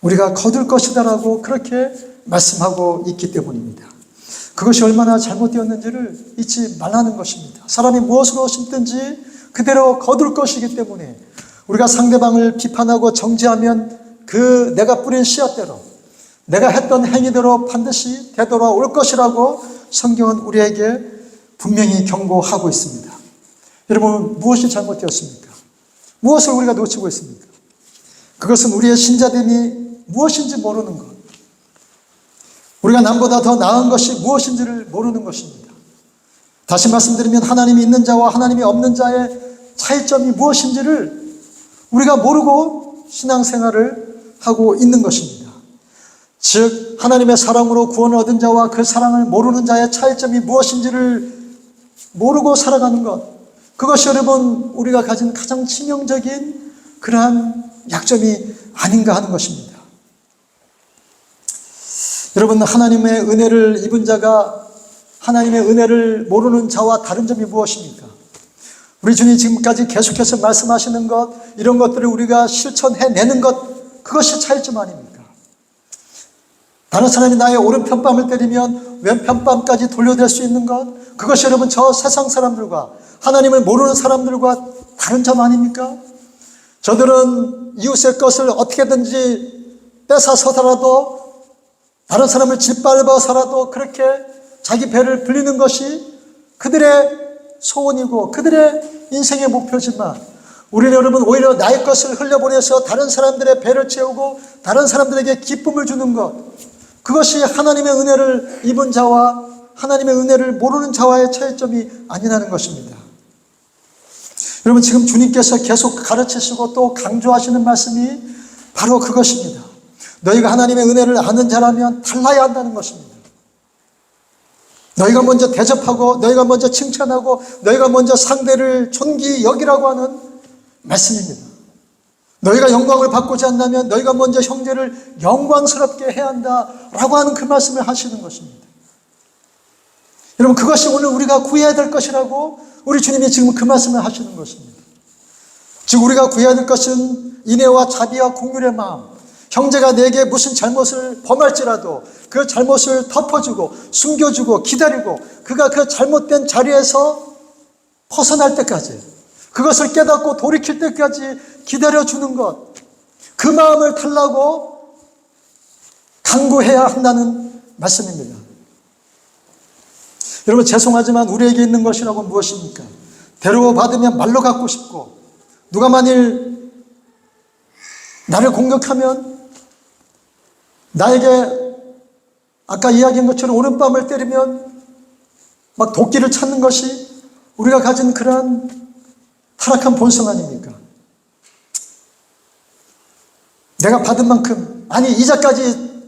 우리가 거둘 것이다라고 그렇게 말씀하고 있기 때문입니다. 그것이 얼마나 잘못되었는지를 잊지 말라는 것입니다. 사람이 무엇으로 심든지 그대로 거둘 것이기 때문에 우리가 상대방을 비판하고 정죄하면 그 내가 뿌린 씨앗대로, 내가 했던 행위대로 반드시 되돌아올 것이라고 성경은 우리에게 분명히 경고하고 있습니다. 여러분, 무엇이 잘못되었습니까? 무엇을 우리가 놓치고 있습니까? 그것은 우리의 신자됨이 무엇인지 모르는 것, 우리가 남보다 더 나은 것이 무엇인지를 모르는 것입니다. 다시 말씀드리면 하나님이 있는 자와 하나님이 없는 자의 차이점이 무엇인지를 우리가 모르고 신앙생활을 하고 있는 것입니다. 즉 하나님의 사랑으로 구원을 얻은 자와 그 사랑을 모르는 자의 차이점이 무엇인지를 모르고 살아가는 것, 그것이 여러분 우리가 가진 가장 치명적인 그러한 약점이 아닌가 하는 것입니다. 여러분, 하나님의 은혜를 입은 자가 하나님의 은혜를 모르는 자와 다른 점이 무엇입니까? 우리 주님 지금까지 계속해서 말씀하시는 것, 이런 것들을 우리가 실천해내는 것, 그것이 차이점 아닙니까? 다른 사람이 나의 오른편뺨을 때리면 왼편뺨까지 돌려댈 수 있는 것, 그것이 여러분 저 세상 사람들과 하나님을 모르는 사람들과 다른 점 아닙니까? 저들은 이웃의 것을 어떻게든지 뺏어서더라도, 다른 사람을 짓밟아서라도 그렇게 자기 배를 불리는 것이 그들의 소원이고 그들의 인생의 목표지만, 우리는 여러분 오히려 나의 것을 흘려보내서 다른 사람들의 배를 채우고 다른 사람들에게 기쁨을 주는 것, 그것이 하나님의 은혜를 입은 자와 하나님의 은혜를 모르는 자와의 차이점이 아니라는 것입니다. 여러분, 지금 주님께서 계속 가르치시고 또 강조하시는 말씀이 바로 그것입니다. 너희가 하나님의 은혜를 아는 자라면 달라야 한다는 것입니다. 너희가 먼저 대접하고 너희가 먼저 칭찬하고 너희가 먼저 상대를 존귀 여기라고 하는 말씀입니다. 너희가 영광을 받고자 한다면 너희가 먼저 형제를 영광스럽게 해야 한다라고 하는 그 말씀을 하시는 것입니다. 여러분, 그것이 오늘 우리가 구해야 될 것이라고 우리 주님이 지금 그 말씀을 하시는 것입니다. 즉 우리가 구해야 될 것은 인애와 자비와 긍휼의 마음, 형제가 내게 무슨 잘못을 범할지라도 그 잘못을 덮어주고 숨겨주고 기다리고 그가 그 잘못된 자리에서 벗어날 때까지, 그것을 깨닫고 돌이킬 때까지 기다려주는 것, 그 마음을 달라고 강구해야 한다는 말씀입니다. 여러분, 죄송하지만 우리에게 있는 것이라고 무엇입니까? 데려와 받으면 말로 갖고 싶고, 누가 만일 나를 공격하면 나에게 아까 이야기한 것처럼 오른뺨을 때리면 막 도끼를 찾는 것이 우리가 가진 그러한 타락한 본성 아닙니까? 내가 받은 만큼, 아니 이자까지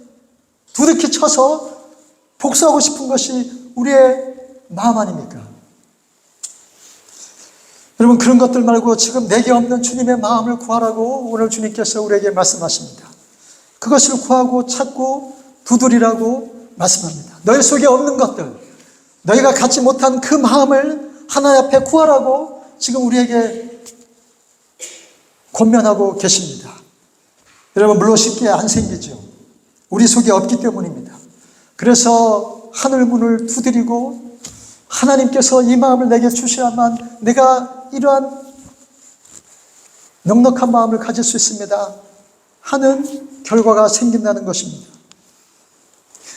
두둑히 쳐서 복수하고 싶은 것이 우리의 마음 아닙니까? 여러분, 그런 것들 말고 지금 내게 없는 주님의 마음을 구하라고 오늘 주님께서 우리에게 말씀하십니다. 그것을 구하고 찾고 두드리라고 말씀합니다. 너희 속에 없는 것들, 너희가 갖지 못한 그 마음을 하나님 앞에 구하라고 지금 우리에게 권면하고 계십니다. 여러분, 물론 쉽게 안 생기죠. 우리 속에 없기 때문입니다. 그래서 하늘 문을 두드리고 하나님께서 이 마음을 내게 주셔야만 내가 이러한 넉넉한 마음을 가질 수 있습니다 하는 결과가 생긴다는 것입니다.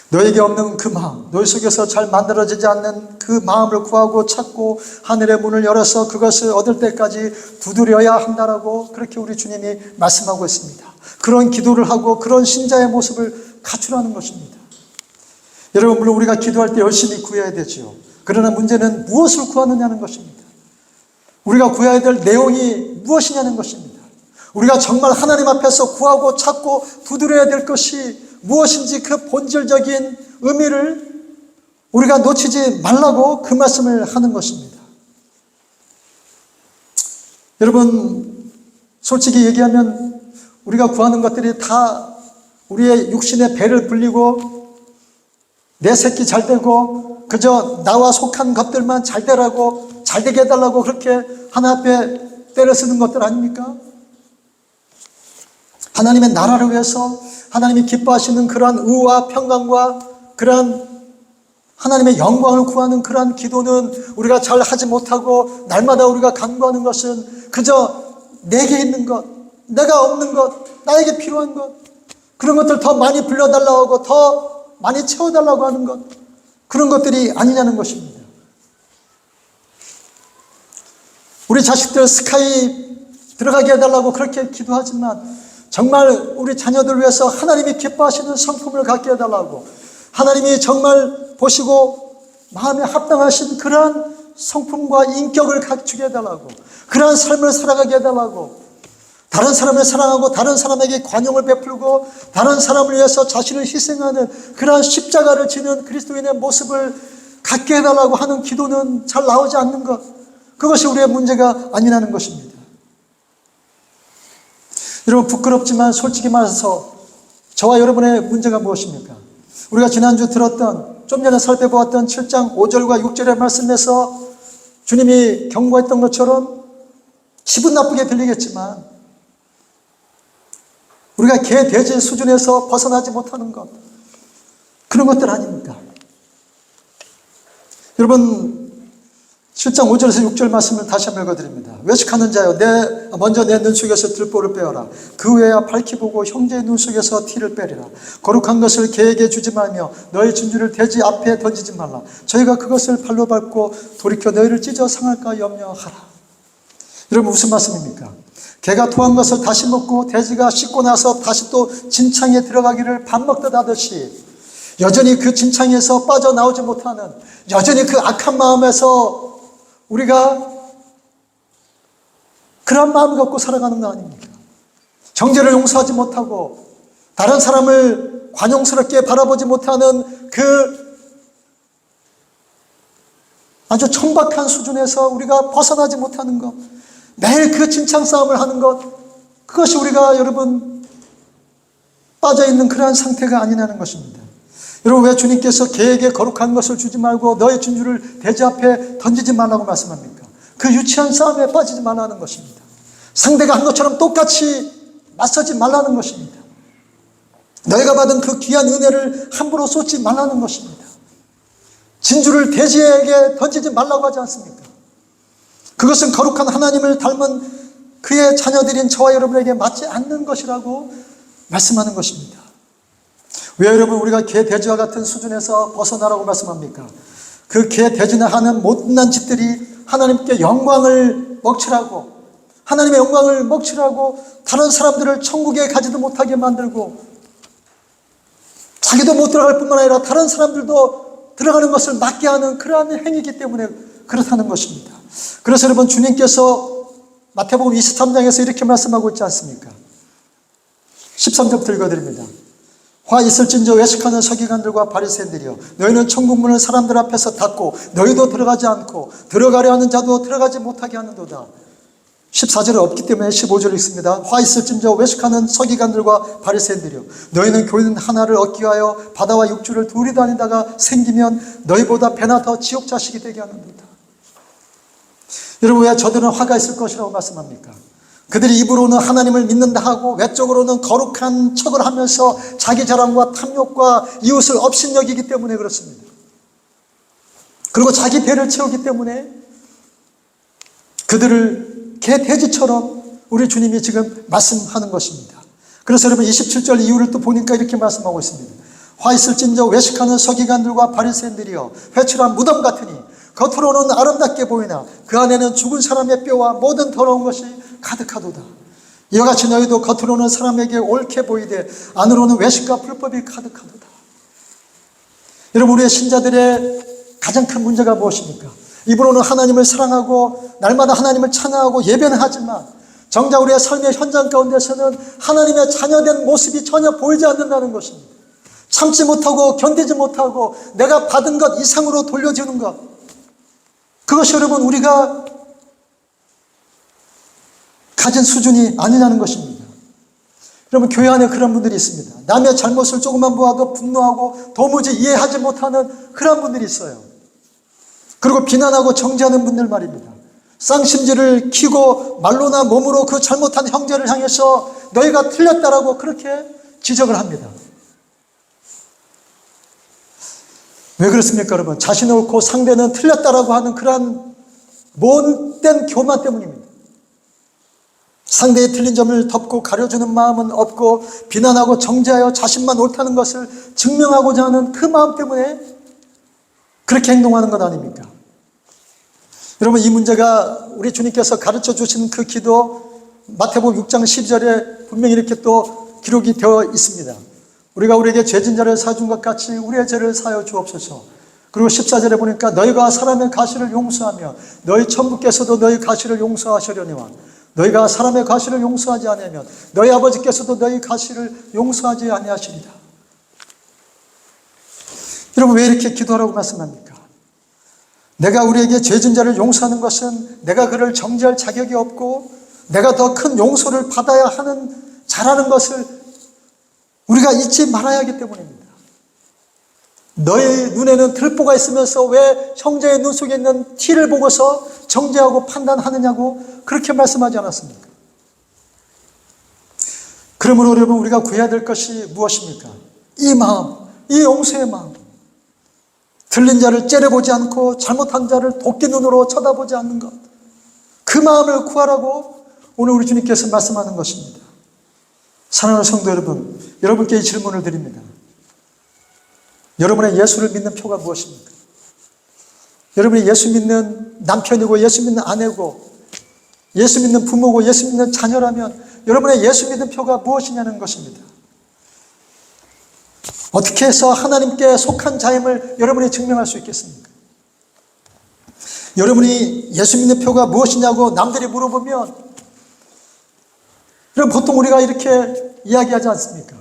너에게 없는 그 마음, 너희 속에서 잘 만들어지지 않는 그 마음을 구하고 찾고 하늘의 문을 열어서 그것을 얻을 때까지 두드려야 한다라고 그렇게 우리 주님이 말씀하고 있습니다. 그런 기도를 하고 그런 신자의 모습을 갖추라는 것입니다. 여러분, 물론 우리가 기도할 때 열심히 구해야 되죠. 그러나 문제는 무엇을 구하느냐는 것입니다. 우리가 구해야 될 내용이 무엇이냐는 것입니다. 우리가 정말 하나님 앞에서 구하고 찾고 두드려야 될 것이 무엇인지 그 본질적인 의미를 우리가 놓치지 말라고 그 말씀을 하는 것입니다. 여러분, 솔직히 얘기하면 우리가 구하는 것들이 다 우리의 육신의 배를 불리고 내 새끼 잘 되고 그저 나와 속한 것들만 잘 되라고 잘 되게 해달라고 그렇게 하나님 앞에 때려 쓰는 것들 아닙니까? 하나님의 나라를 위해서 하나님이 기뻐하시는 그러한 의와 평강과 그러한 하나님의 영광을 구하는 그러한 기도는 우리가 잘 하지 못하고 날마다 우리가 간구하는 것은 그저 내게 있는 것, 내가 없는 것, 나에게 필요한 것, 그런 것들 더 많이 불려달라고 하고 더 많이 채워달라고 하는 것, 그런 것들이 아니냐는 것입니다. 우리 자식들 스카이 들어가게 해달라고 그렇게 기도하지만 정말 우리 자녀들 위해서 하나님이 기뻐하시는 성품을 갖게 해달라고, 하나님이 정말 보시고 마음에 합당하신 그러한 성품과 인격을 갖추게 해달라고, 그러한 삶을 살아가게 해달라고, 다른 사람을 사랑하고 다른 사람에게 관용을 베풀고 다른 사람을 위해서 자신을 희생하는 그러한 십자가를 지는 그리스도인의 모습을 갖게 해달라고 하는 기도는 잘 나오지 않는 것, 그것이 우리의 문제가 아니라는 것입니다. 여러분, 부끄럽지만 솔직히 말해서 저와 여러분의 문제가 무엇입니까? 우리가 지난주 들었던, 좀 전에 살펴보았던 7장 5절과 6절의 말씀에서 주님이 경고했던 것처럼 기분 나쁘게 들리겠지만 우리가 개, 돼지 수준에서 벗어나지 못하는 것, 그런 것들 아닙니까? 여러분, 7장 5절에서 6절 말씀을 다시 한번 읽어드립니다. 외식하는 자여, 먼저 내 눈 속에서 들보를 빼어라. 그 외야 밝히 보고 형제의 눈 속에서 티를 빼리라. 거룩한 것을 개에게 주지 말며 너의 진주를 돼지 앞에 던지지 말라. 저희가 그것을 발로 밟고 돌이켜 너희를 찢어 상할까 염려하라. 여러분, 무슨 말씀입니까? 개가 토한 것을 다시 먹고 돼지가 씻고 나서 다시 또 진창에 들어가기를 밥 먹듯 하듯이 여전히 그 진창에서 빠져나오지 못하는, 여전히 그 악한 마음에서 우리가 그런 마음을 갖고 살아가는 거 아닙니까? 형제를 용서하지 못하고 다른 사람을 관용스럽게 바라보지 못하는 그 아주 천박한 수준에서 우리가 벗어나지 못하는 것, 매일 그 진창 싸움을 하는 것, 그것이 우리가 여러분 빠져있는 그러한 상태가 아니라는 것입니다. 여러분, 왜 주님께서 개에게 거룩한 것을 주지 말고 너의 진주를 돼지 앞에 던지지 말라고 말씀합니까? 그 유치한 싸움에 빠지지 말라는 것입니다. 상대가 한 것처럼 똑같이 맞서지 말라는 것입니다. 너희가 받은 그 귀한 은혜를 함부로 쏟지 말라는 것입니다. 진주를 돼지에게 던지지 말라고 하지 않습니까? 그것은 거룩한 하나님을 닮은 그의 자녀들인 저와 여러분에게 맞지 않는 것이라고 말씀하는 것입니다. 왜 여러분 우리가 개, 돼지와 같은 수준에서 벗어나라고 말씀합니까? 그 개, 돼지나 하는 못난 짓들이 하나님께 영광을 먹칠하고 하나님의 영광을 먹칠하고 다른 사람들을 천국에 가지도 못하게 만들고 자기도 못 들어갈 뿐만 아니라 다른 사람들도 들어가는 것을 막게 하는 그러한 행위이기 때문에 그렇다는 것입니다. 그래서 여러분, 주님께서 마태복음 23장에서 이렇게 말씀하고 있지 않습니까? 13절부터 읽어드립니다. 화 있을진저 외식하는 서기관들과 바리새인들이여, 너희는 천국문을 사람들 앞에서 닫고 너희도 들어가지 않고 들어가려 하는 자도 들어가지 못하게 하는도다. 14절에 없기 때문에 15절 읽습니다. 화 있을진저 외식하는 서기관들과 바리새인들이여, 너희는 교훈 하나를 얻기 위하여 바다와 육주를 둘이 다니다가 생기면 너희보다 배나 더 지옥 자식이 되게 하는도다. 여러분, 왜 저들은 화가 있을 것이라고 말씀합니까? 그들이 입으로는 하나님을 믿는다 하고 외적으로는 거룩한 척을 하면서 자기 자랑과 탐욕과 이웃을 업신여기기 때문에 그렇습니다. 그리고 자기 배를 채우기 때문에 그들을 개, 돼지처럼 우리 주님이 지금 말씀하는 것입니다. 그래서 여러분 27절 이유를 또 보니까 이렇게 말씀하고 있습니다. 화 있을진저 외식하는 서기관들과 바리새인들이여, 회칠한 무덤 같으니 겉으로는 아름답게 보이나 그 안에는 죽은 사람의 뼈와 모든 더러운 것이 가득하도다. 이와 같이 너희도 겉으로는 사람에게 옳게 보이되 안으로는 외식과 불법이 가득하도다. 여러분, 우리의 신자들의 가장 큰 문제가 무엇입니까? 입으로는 하나님을 사랑하고 날마다 하나님을 찬양하고 예배는 하지만 정작 우리의 삶의 현장 가운데서는 하나님의 자녀된 모습이 전혀 보이지 않는다는 것입니다. 참지 못하고 견디지 못하고 내가 받은 것 이상으로 돌려주는 것, 그것이 여러분 우리가 가진 수준이 아니냐는 것입니다. 여러분 교회 안에 그런 분들이 있습니다. 남의 잘못을 조금만 보아도 분노하고 도무지 이해하지 못하는 그런 분들이 있어요. 그리고 비난하고 정죄하는 분들 말입니다. 쌍심지를 키고 말로나 몸으로 그 잘못한 형제를 향해서 너희가 틀렸다라고 그렇게 지적을 합니다. 왜 그렇습니까, 여러분? 자신은 옳고 상대는 틀렸다라고 하는 그러한 못된 교만 때문입니다. 상대의 틀린 점을 덮고 가려주는 마음은 없고 비난하고 정죄하여 자신만 옳다는 것을 증명하고자 하는 그 마음 때문에 그렇게 행동하는 것 아닙니까? 여러분, 이 문제가 우리 주님께서 가르쳐 주신 그 기도 마태복음 6장 12절에 분명히 이렇게 또 기록이 되어 있습니다. 우리가 우리에게 죄진 자를 사준 것 같이 우리의 죄를 사하여 주옵소서. 그리고 14절에 보니까 너희가 사람의 가시를 용서하며 너희 천부께서도 너희 가시를 용서하시려니와 너희가 사람의 가시를 용서하지 아니하면 너희 아버지께서도 너희 가시를 용서하지 아니하시리라. 여러분, 왜 이렇게 기도하라고 말씀합니까? 내가 우리에게 죄진 자를 용서하는 것은 내가 그를 정죄할 자격이 없고 내가 더 큰 용서를 받아야 하는 잘하는 것을 우리가 잊지 말아야 하기 때문입니다. 너희 눈에는 들보가 있으면서 왜 형제의 눈 속에 있는 티를 보고서 정죄하고 판단하느냐고 그렇게 말씀하지 않았습니까? 그러므로 여러분, 우리가 구해야 될 것이 무엇입니까? 이 마음, 이 용서의 마음. 들린 자를 째려보지 않고 잘못한 자를 도끼 눈으로 쳐다보지 않는 것, 그 마음을 구하라고 오늘 우리 주님께서 말씀하는 것입니다. 사랑하는 성도 여러분, 여러분께 이 질문을 드립니다. 여러분의 예수를 믿는 표가 무엇입니까? 여러분이 예수 믿는 남편이고 예수 믿는 아내고 예수 믿는 부모고 예수 믿는 자녀라면 여러분의 예수 믿는 표가 무엇이냐는 것입니다. 어떻게 해서 하나님께 속한 자임을 여러분이 증명할 수 있겠습니까? 여러분이 예수 믿는 표가 무엇이냐고 남들이 물어보면 여러분, 보통 우리가 이렇게 이야기하지 않습니까?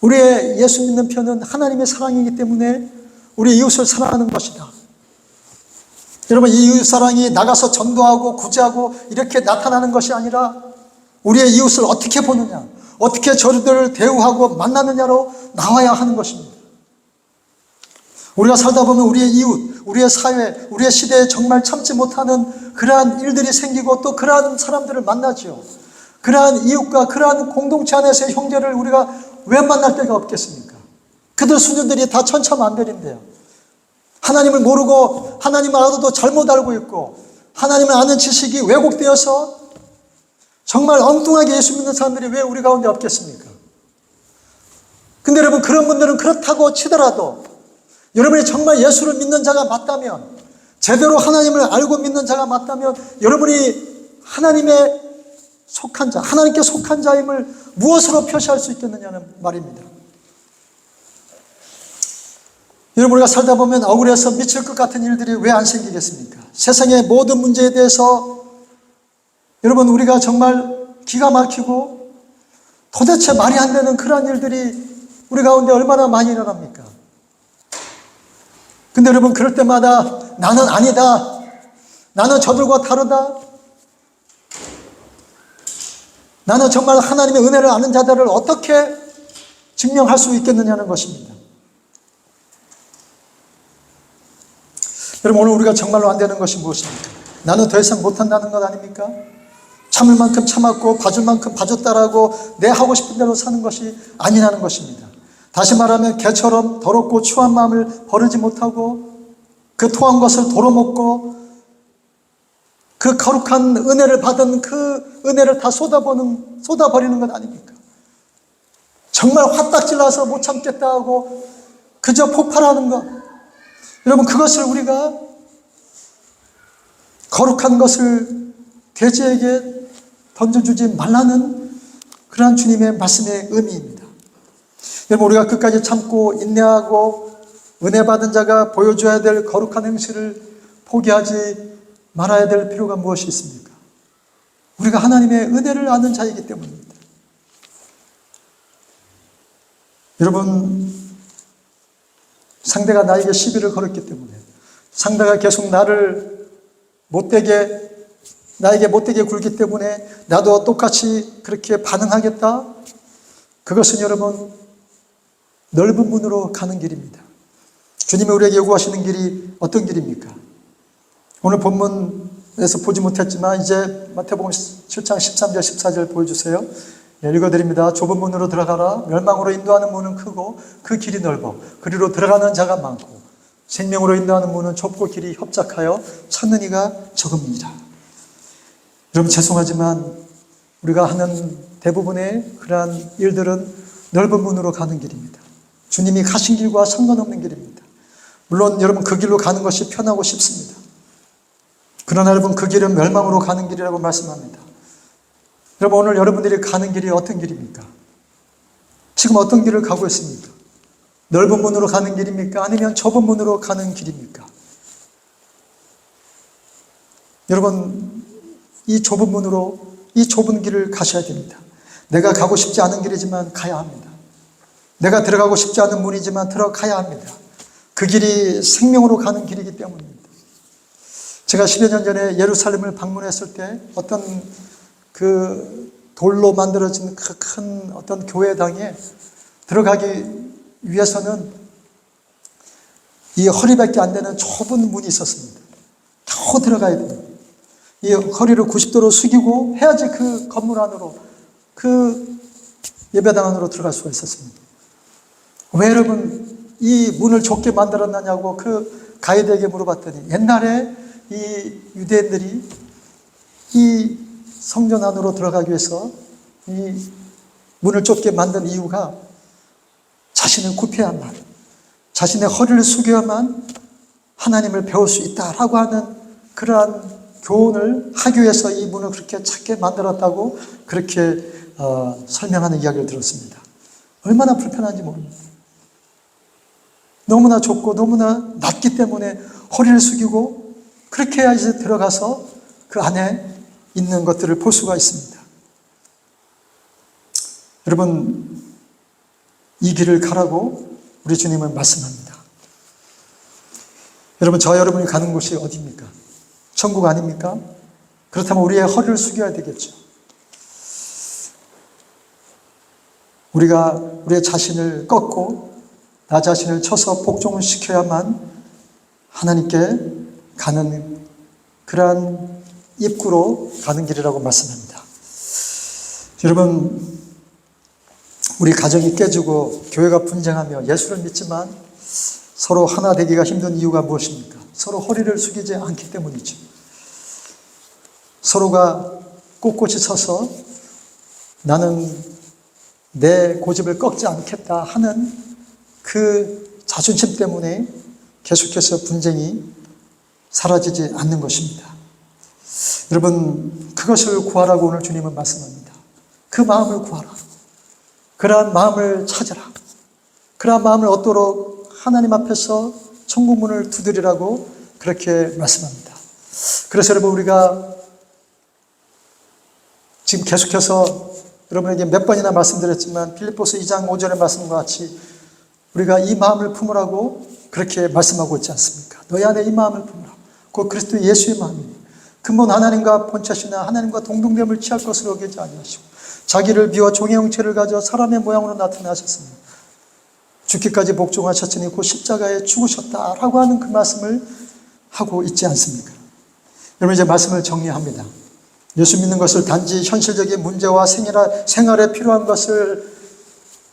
우리의 예수 믿는 표는 하나님의 사랑이기 때문에 우리 이웃을 사랑하는 것이다. 여러분, 이 이웃 사랑이 나가서 전도하고 구제하고 이렇게 나타나는 것이 아니라 우리의 이웃을 어떻게 보느냐, 어떻게 저들을 대우하고 만나느냐로 나와야 하는 것입니다. 우리가 살다 보면 우리의 이웃, 우리의 사회, 우리의 시대에 정말 참지 못하는 그러한 일들이 생기고 또 그러한 사람들을 만나죠. 그러한 이웃과 그러한 공동체 안에서의 형제를 우리가 왜 만날 데가 없겠습니까? 그들 수준들이 다 천차만별인데요. 하나님을 모르고 하나님을 알아도 잘못 알고 있고 하나님을 아는 지식이 왜곡되어서 정말 엉뚱하게 예수 믿는 사람들이 왜 우리 가운데 없겠습니까? 근데 여러분, 그런 분들은 그렇다고 치더라도 여러분이 정말 예수를 믿는 자가 맞다면, 제대로 하나님을 알고 믿는 자가 맞다면 여러분이 하나님의 속한 자, 하나님께 속한 자임을 무엇으로 표시할 수 있겠느냐는 말입니다. 여러분, 우리가 살다 보면 억울해서 미칠 것 같은 일들이 왜 안 생기겠습니까? 세상의 모든 문제에 대해서 여러분, 우리가 정말 기가 막히고 도대체 말이 안 되는 그러한 일들이 우리 가운데 얼마나 많이 일어납니까? 근데 여러분, 그럴 때마다 나는 아니다, 나는 저들과 다르다, 나는 정말 하나님의 은혜를 아는 자들을 어떻게 증명할 수 있겠느냐는 것입니다. 여러분, 오늘 우리가 정말로 안 되는 것이 무엇입니까? 나는 더 이상 못한다는 것 아닙니까? 참을 만큼 참았고 봐줄 만큼 봐줬다라고 내 하고 싶은 대로 사는 것이 아니라는 것입니다. 다시 말하면 개처럼 더럽고 추한 마음을 버리지 못하고 그 토한 것을 도로먹고 그 거룩한 은혜를 받은 그 은혜를 다 쏟아버리는 것 아닙니까? 정말 화딱질 나서 못 참겠다 하고 그저 폭발하는 것. 여러분, 그것을 우리가 거룩한 것을 돼지에게 던져주지 말라는 그러한 주님의 말씀의 의미입니다. 여러분, 우리가 끝까지 참고 인내하고 은혜 받은 자가 보여줘야 될 거룩한 행실을 포기하지 말아야 될 필요가 무엇이 있습니까? 우리가 하나님의 은혜를 아는 자이기 때문입니다. 여러분, 상대가 나에게 시비를 걸었기 때문에, 상대가 계속 나에게 못되게 굴기 때문에 나도 똑같이 그렇게 반응하겠다? 그것은 여러분, 넓은 문으로 가는 길입니다. 주님이 우리에게 요구하시는 길이 어떤 길입니까? 오늘 본문에서 보지 못했지만 이제 마태복음 7장 13절 14절 보여주세요. 읽어드립니다. 좁은 문으로 들어가라. 멸망으로 인도하는 문은 크고 그 길이 넓어 그리로 들어가는 자가 많고 생명으로 인도하는 문은 좁고 길이 협착하여 찾는 이가 적음이니라. 여러분, 죄송하지만 우리가 하는 대부분의 그러한 일들은 넓은 문으로 가는 길입니다. 주님이 가신 길과 상관없는 길입니다. 물론 여러분, 그 길로 가는 것이 편하고 쉽습니다. 그러나 여러분, 그 길은 멸망으로 가는 길이라고 말씀합니다. 여러분, 오늘 여러분들이 가는 길이 어떤 길입니까? 지금 어떤 길을 가고 있습니까? 넓은 문으로 가는 길입니까? 아니면 좁은 문으로 가는 길입니까? 여러분, 이 좁은 문으로, 이 좁은 길을 가셔야 됩니다. 내가 가고 싶지 않은 길이지만 가야 합니다. 내가 들어가고 싶지 않은 문이지만 들어가야 합니다. 그 길이 생명으로 가는 길이기 때문입니다. 제가 10여 년 전에 예루살렘을 방문했을 때 어떤 그 돌로 만들어진 큰 어떤 교회당에 들어가기 위해서는 이 허리밖에 안 되는 좁은 문이 있었습니다. 겨우 들어가야 됩니다. 이 허리를 90도로 숙이고 해야지 그 건물 안으로, 그 예배당 안으로 들어갈 수가 있었습니다. 왜 여러분 이 문을 좁게 만들었느냐고 그 가이드에게 물어봤더니, 옛날에 이 유대인들이 이 성전 안으로 들어가기 위해서 이 문을 좁게 만든 이유가 자신을 굽혀야만, 자신의 허리를 숙여야만 하나님을 배울 수 있다라고 하는 그러한 교훈을 하기 위해서 이 문을 그렇게 작게 만들었다고 그렇게 설명하는 이야기를 들었습니다. 얼마나 불편한지 모릅니다. 너무나 좁고 너무나 낮기 때문에 허리를 숙이고 그렇게 해야지 들어가서 그 안에 있는 것들을 볼 수가 있습니다. 여러분, 이 길을 가라고 우리 주님은 말씀합니다. 여러분, 저와 여러분이 가는 곳이 어디입니까? 천국 아닙니까? 그렇다면 우리의 허리를 숙여야 되겠죠. 우리가 우리의 자신을 꺾고 나 자신을 쳐서 복종을 시켜야만 하나님께 가는 그러한 입구로 가는 길이라고 말씀합니다. 여러분, 우리 가정이 깨지고 교회가 분쟁하며 예수를 믿지만 서로 하나 되기가 힘든 이유가 무엇입니까? 서로 허리를 숙이지 않기 때문이죠. 서로가 꼿꼿이 서서 나는 내 고집을 꺾지 않겠다 하는 그 자존심 때문에 계속해서 분쟁이 사라지지 않는 것입니다. 여러분, 그것을 구하라고 오늘 주님은 말씀합니다. 그 마음을 구하라. 그러한 마음을 찾으라. 그러한 마음을 얻도록 하나님 앞에서 천국문을 두드리라고 그렇게 말씀합니다. 그래서 여러분, 우리가 지금 계속해서 여러분에게 몇 번이나 말씀드렸지만 빌립보서 2장 5절의 말씀과 같이 우리가 이 마음을 품으라고 그렇게 말씀하고 있지 않습니까? 너희 안에 이 마음을 품으라. 그 그리스도 예수의 마음입니다. 근본 하나님과 본체시나 하나님과 동등됨을 취할 것으로 여기지 아니하시고 자기를 비워 종의 형체를 가져 사람의 모양으로 나타나셨습니다. 죽기까지 복종하셨으니 곧 십자가에 죽으셨다라고 하는 그 말씀을 하고 있지 않습니까? 여러분, 이제 말씀을 정리합니다. 예수 믿는 것을 단지 현실적인 문제와 생활에 필요한 것을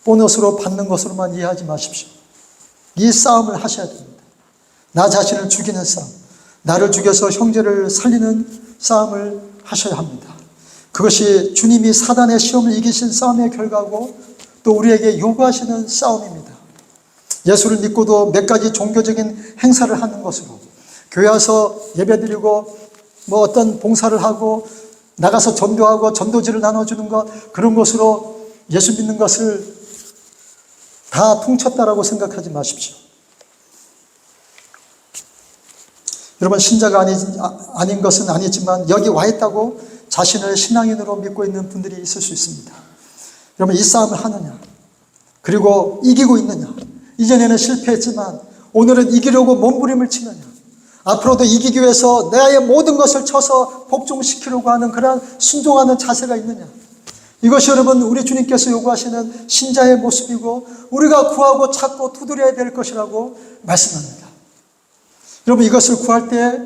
보너스로 받는 것으로만 이해하지 마십시오. 이 싸움을 하셔야 됩니다. 나 자신을 죽이는 싸움, 나를 죽여서 형제를 살리는 싸움을 하셔야 합니다. 그것이 주님이 사단의 시험을 이기신 싸움의 결과고 또 우리에게 요구하시는 싸움입니다. 예수를 믿고도 몇 가지 종교적인 행사를 하는 것으로 교회 와서 예배드리고 어떤 봉사를 하고 나가서 전도하고 전도지를 나눠주는 것, 그런 것으로 예수 믿는 것을 다 퉁쳤다라고 생각하지 마십시오. 여러분 신자가 아닌 것은 아니지만 여기 와 있다고 자신을 신앙인으로 믿고 있는 분들이 있을 수 있습니다. 여러분 이 싸움을 하느냐, 그리고 이기고 있느냐, 이전에는 실패했지만 오늘은 이기려고 몸부림을 치느냐, 앞으로도 이기기 위해서 나의 모든 것을 쳐서 복종시키려고 하는 그러한 순종하는 자세가 있느냐, 이것이 여러분 우리 주님께서 요구하시는 신자의 모습이고 우리가 구하고 찾고 두드려야 될 것이라고 말씀합니다. 여러분 이것을 구할 때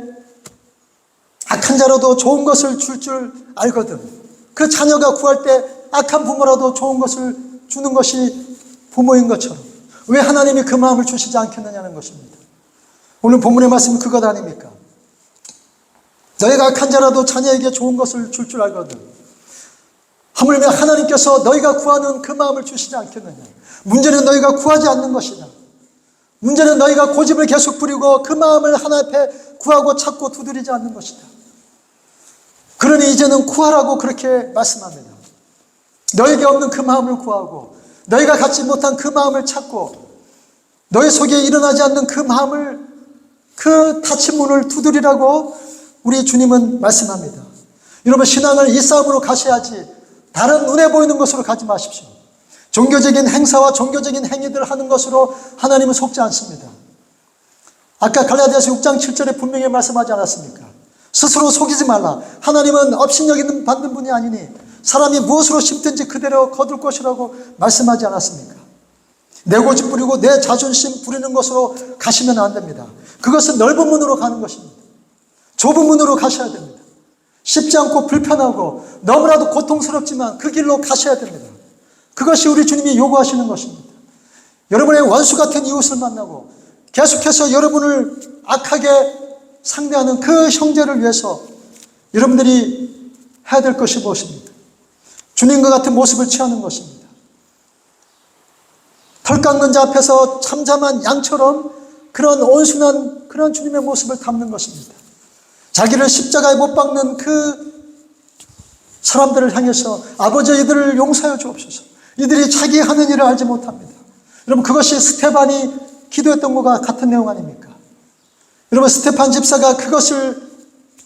악한 자라도 좋은 것을 줄 알거든, 그 자녀가 구할 때 악한 부모라도 좋은 것을 주는 것이 부모인 것처럼 왜 하나님이 그 마음을 주시지 않겠느냐는 것입니다. 오늘 본문의 말씀은 그것 아닙니까? 너희가 악한 자라도 자녀에게 좋은 것을 줄 알거든, 하물며 하나님께서 너희가 구하는 그 마음을 주시지 않겠느냐. 문제는 너희가 구하지 않는 것이다. 문제는 너희가 고집을 계속 부리고 그 마음을 하나님 앞에 구하고 찾고 두드리지 않는 것이다. 그러니 이제는 구하라고 그렇게 말씀합니다. 너에게 없는 그 마음을 구하고 너희가 갖지 못한 그 마음을 찾고 너희 속에 일어나지 않는 그 마음을, 그 닫힌 문을 두드리라고 우리 주님은 말씀합니다. 여러분 신앙을 이 싸움으로 가셔야지 다른 눈에 보이는 것으로 가지 마십시오. 종교적인 행사와 종교적인 행위들을 하는 것으로 하나님은 속지 않습니다. 아까 갈라디아서 6장 7절에 분명히 말씀하지 않았습니까? 스스로 속이지 말라. 하나님은 업신여김 받는 분이 아니니 사람이 무엇으로 심든지 그대로 거둘 것이라고 말씀하지 않았습니까? 내 고집 부리고 내 자존심 부리는 것으로 가시면 안 됩니다. 그것은 넓은 문으로 가는 것입니다. 좁은 문으로 가셔야 됩니다. 쉽지 않고 불편하고 너무나도 고통스럽지만 그 길로 가셔야 됩니다. 그것이 우리 주님이 요구하시는 것입니다. 여러분의 원수 같은 이웃을 만나고 계속해서 여러분을 악하게 상대하는 그 형제를 위해서 여러분들이 해야 될 것이 무엇입니까? 주님과 같은 모습을 취하는 것입니다. 털 깎는 자 앞에서 참잠한 양처럼 그런 온순한 그런 주님의 모습을 담는 것입니다. 자기를 십자가에 못 박는 그 사람들을 향해서 아버지 이들을 용서하여 주옵소서. 이들이 자기 하는 일을 알지 못합니다. 여러분 그것이 스테반이 기도했던 것과 같은 내용 아닙니까? 여러분 스테판 집사가 그것을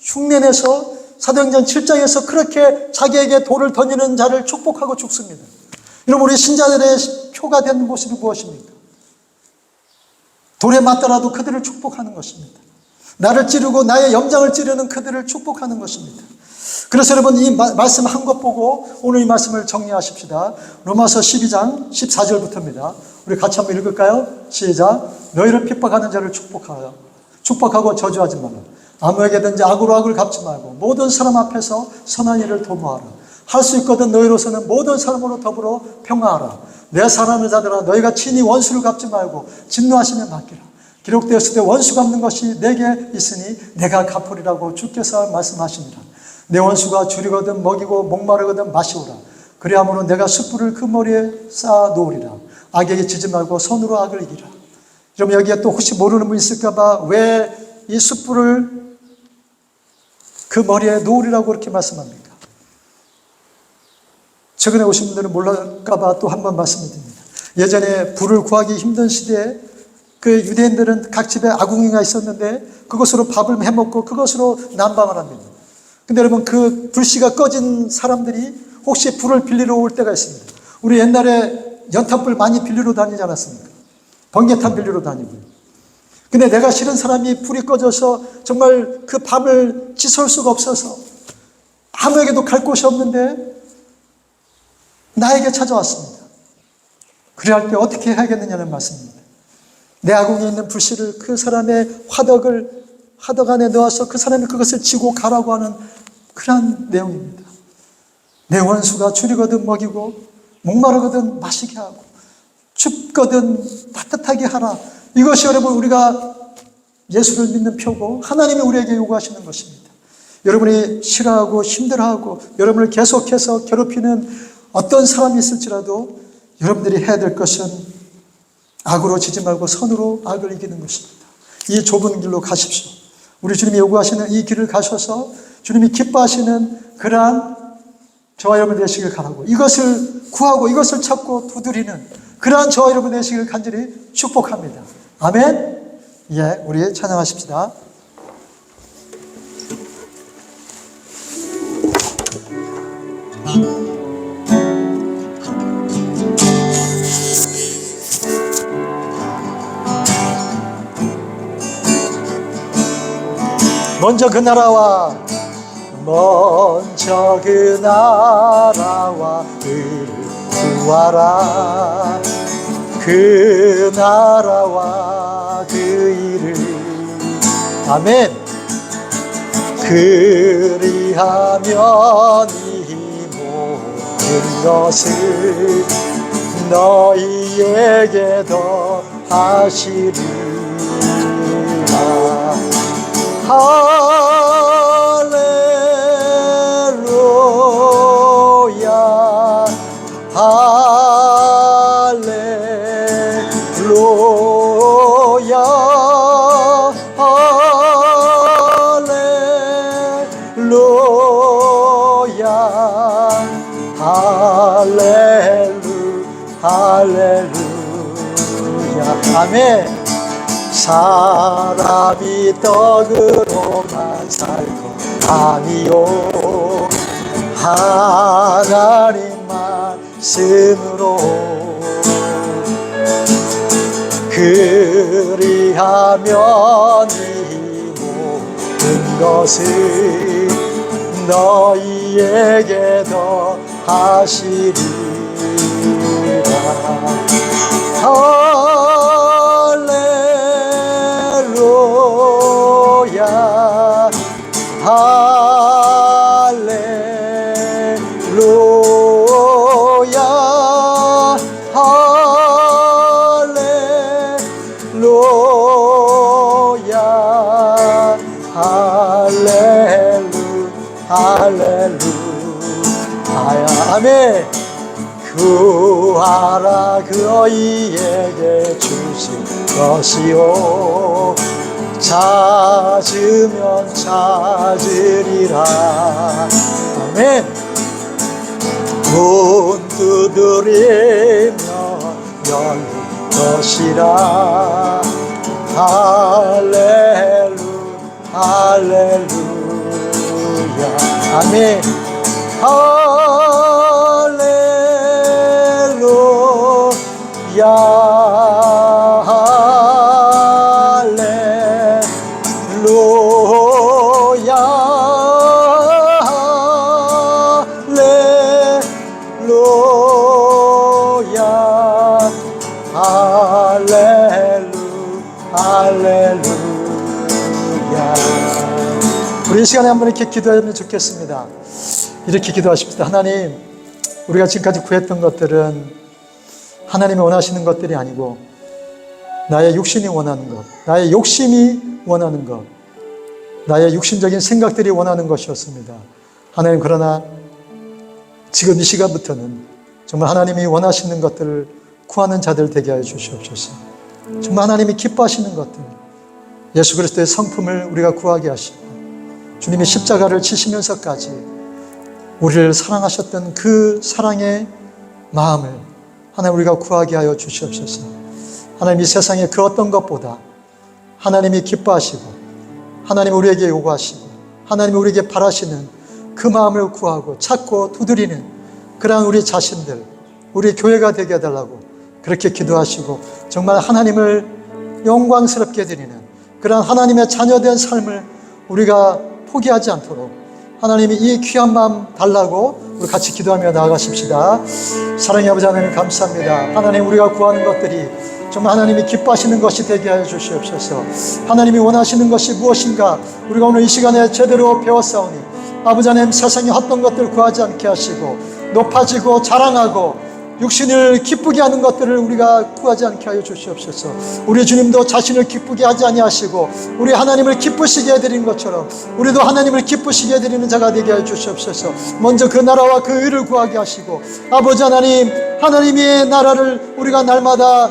흉내내서 사도행전 7장에서 그렇게 자기에게 돌을 던지는 자를 축복하고 죽습니다. 여러분 우리 신자들의 표가 된 모습이 무엇입니까? 돌에 맞더라도 그들을 축복하는 것입니다. 나를 찌르고 나의 염장을 찌르는 그들을 축복하는 것입니다. 그래서 여러분 이 말씀 한 것 보고 오늘 이 말씀을 정리하십시다. 로마서 12장 14절부터입니다. 우리 같이 한번 읽을까요? 시작. 너희를 핍박하는 자를 축복하고 저주하지 말라. 아무에게든지 악으로 악을 갚지 말고 모든 사람 앞에서 선한 일을 도모하라. 할 수 있거든 너희로서는 모든 사람으로 더불어 평화하라. 내 사랑하는 자들아 너희가 친히 원수를 갚지 말고 진노하시면 맡기라. 기록되었을 때 원수 갚는 것이 내게 있으니 내가 갚으리라고 주께서 말씀하시니라. 내 원수가 줄이거든 먹이고 목마르거든 마시오라. 그리함으로 내가 숯불을 그 머리에 쌓아 놓으리라. 악에게 지지 말고 손으로 악을 이기라. 여러분 여기에 또 혹시 모르는 분 있을까 봐 왜 이 숯불을 그 머리에 놓으리라고 그렇게 말씀합니까? 최근에 오신 분들은 몰랄까 봐 또 한 번 말씀드립니다. 예전에 불을 구하기 힘든 시대에 그 유대인들은 각 집에 아궁이가 있었는데 그것으로 밥을 해먹고 그것으로 난방을 합니다. 근데 여러분 그 불씨가 꺼진 사람들이 혹시 불을 빌리러 올 때가 있습니다. 우리 옛날에 연탄불 많이 빌리러 다니지 않았습니까? 번개탄 빌리러 다니고요. 근데 내가 싫은 사람이 불이 꺼져서 정말 그 밤을 지설 수가 없어서 아무에게도 갈 곳이 없는데 나에게 찾아왔습니다. 그래야 할 때 어떻게 해야겠느냐는 말씀입니다. 내 아궁이에 있는 불씨를 그 사람의 화덕 안에 넣어서 그 사람이 그것을 지고 가라고 하는 그런 내용입니다. 내 원수가 줄이거든 먹이고 목마르거든 마시게 하고 춥거든 따뜻하게 하라. 이것이 여러분 우리가 예수를 믿는 표고 하나님이 우리에게 요구하시는 것입니다. 여러분이 싫어하고 힘들어하고 여러분을 계속해서 괴롭히는 어떤 사람이 있을지라도 여러분들이 해야 될 것은 악으로 지지 말고 선으로 악을 이기는 것입니다. 이 좁은 길로 가십시오. 우리 주님이 요구하시는 이 길을 가셔서 주님이 기뻐하시는 그러한 저와 여러분 되시길 바라고 이것을 구하고 이것을 찾고 두드리는 그러한 저와 여러분 되시길 간절히 축복합니다. 아멘. 예, 우리 찬양하십시다. 먼저 그 나라와 의를 구하라. 그 나라와 그 일을. 아멘. 그리하면 이 모든 것을 너희에게 더하시리라. 할렐루야 할렐루야 할렐루야. 아멘. 사람이 떡으로만 살 것 아니요 하나님 말씀으로. 그리하면 이 모든 것을 너희에게 더하시리라. 할렐루야 할렐루야 할렐루야 할렐루야. 아멘. 구하라 그이에게 주실 것이요 찾으면 찾으리라. 아멘. 문 두드리면 열릴 것이라. 할렐루야. 아멘. 할렐루야 할렐루야 할렐루야. 우리 이 시간에 한번 이렇게 기도하면 좋겠습니다. 이렇게 기도하십시다. 하나님, 우리가 지금까지 구했던 것들은 하나님이 원하시는 것들이 아니고 나의 육신이 원하는 것, 나의 욕심이 원하는 것, 나의 육신적인 생각들이 원하는 것이었습니다. 하나님, 그러나 지금 이 시간부터는 정말 하나님이 원하시는 것들을 구하는 자들 되게 하여 주시옵소서. 정말 하나님이 기뻐하시는 것들, 예수 그리스도의 성품을 우리가 구하게 하시고 주님이 십자가를 지시면서까지 우리를 사랑하셨던 그 사랑의 마음을 하나님 우리가 구하게 하여 주시옵소서. 하나님, 이 세상에 그 어떤 것보다 하나님이 기뻐하시고 하나님이 우리에게 요구하시고 하나님이 우리에게 바라시는 그 마음을 구하고 찾고 두드리는 그러한 우리 자신들, 우리 교회가 되게 해달라고 그렇게 기도하시고 정말 하나님을 영광스럽게 드리는 그러한 하나님의 자녀된 삶을 우리가 포기하지 않도록 하나님이 이 귀한 마음 달라고 우리 같이 기도하며 나아가십시다. 사랑의 아버지 하나님, 감사합니다. 하나님, 우리가 구하는 것들이 정말 하나님이 기뻐하시는 것이 되게 하여 주시옵소서. 하나님이 원하시는 것이 무엇인가 우리가 오늘 이 시간에 제대로 배웠사오니 아버지 하나님, 세상의 헛된 것들 구하지 않게 하시고 높아지고 자랑하고 육신을 기쁘게 하는 것들을 우리가 구하지 않게 하여 주시옵소서. 우리 주님도 자신을 기쁘게 하지 아니하시고 우리 하나님을 기쁘시게 해드린 것처럼 우리도 하나님을 기쁘시게 해드리는 자가 되게 하여 주시옵소서. 먼저 그 나라와 그 의를 구하게 하시고 아버지 하나님, 하나님의 나라를 우리가 날마다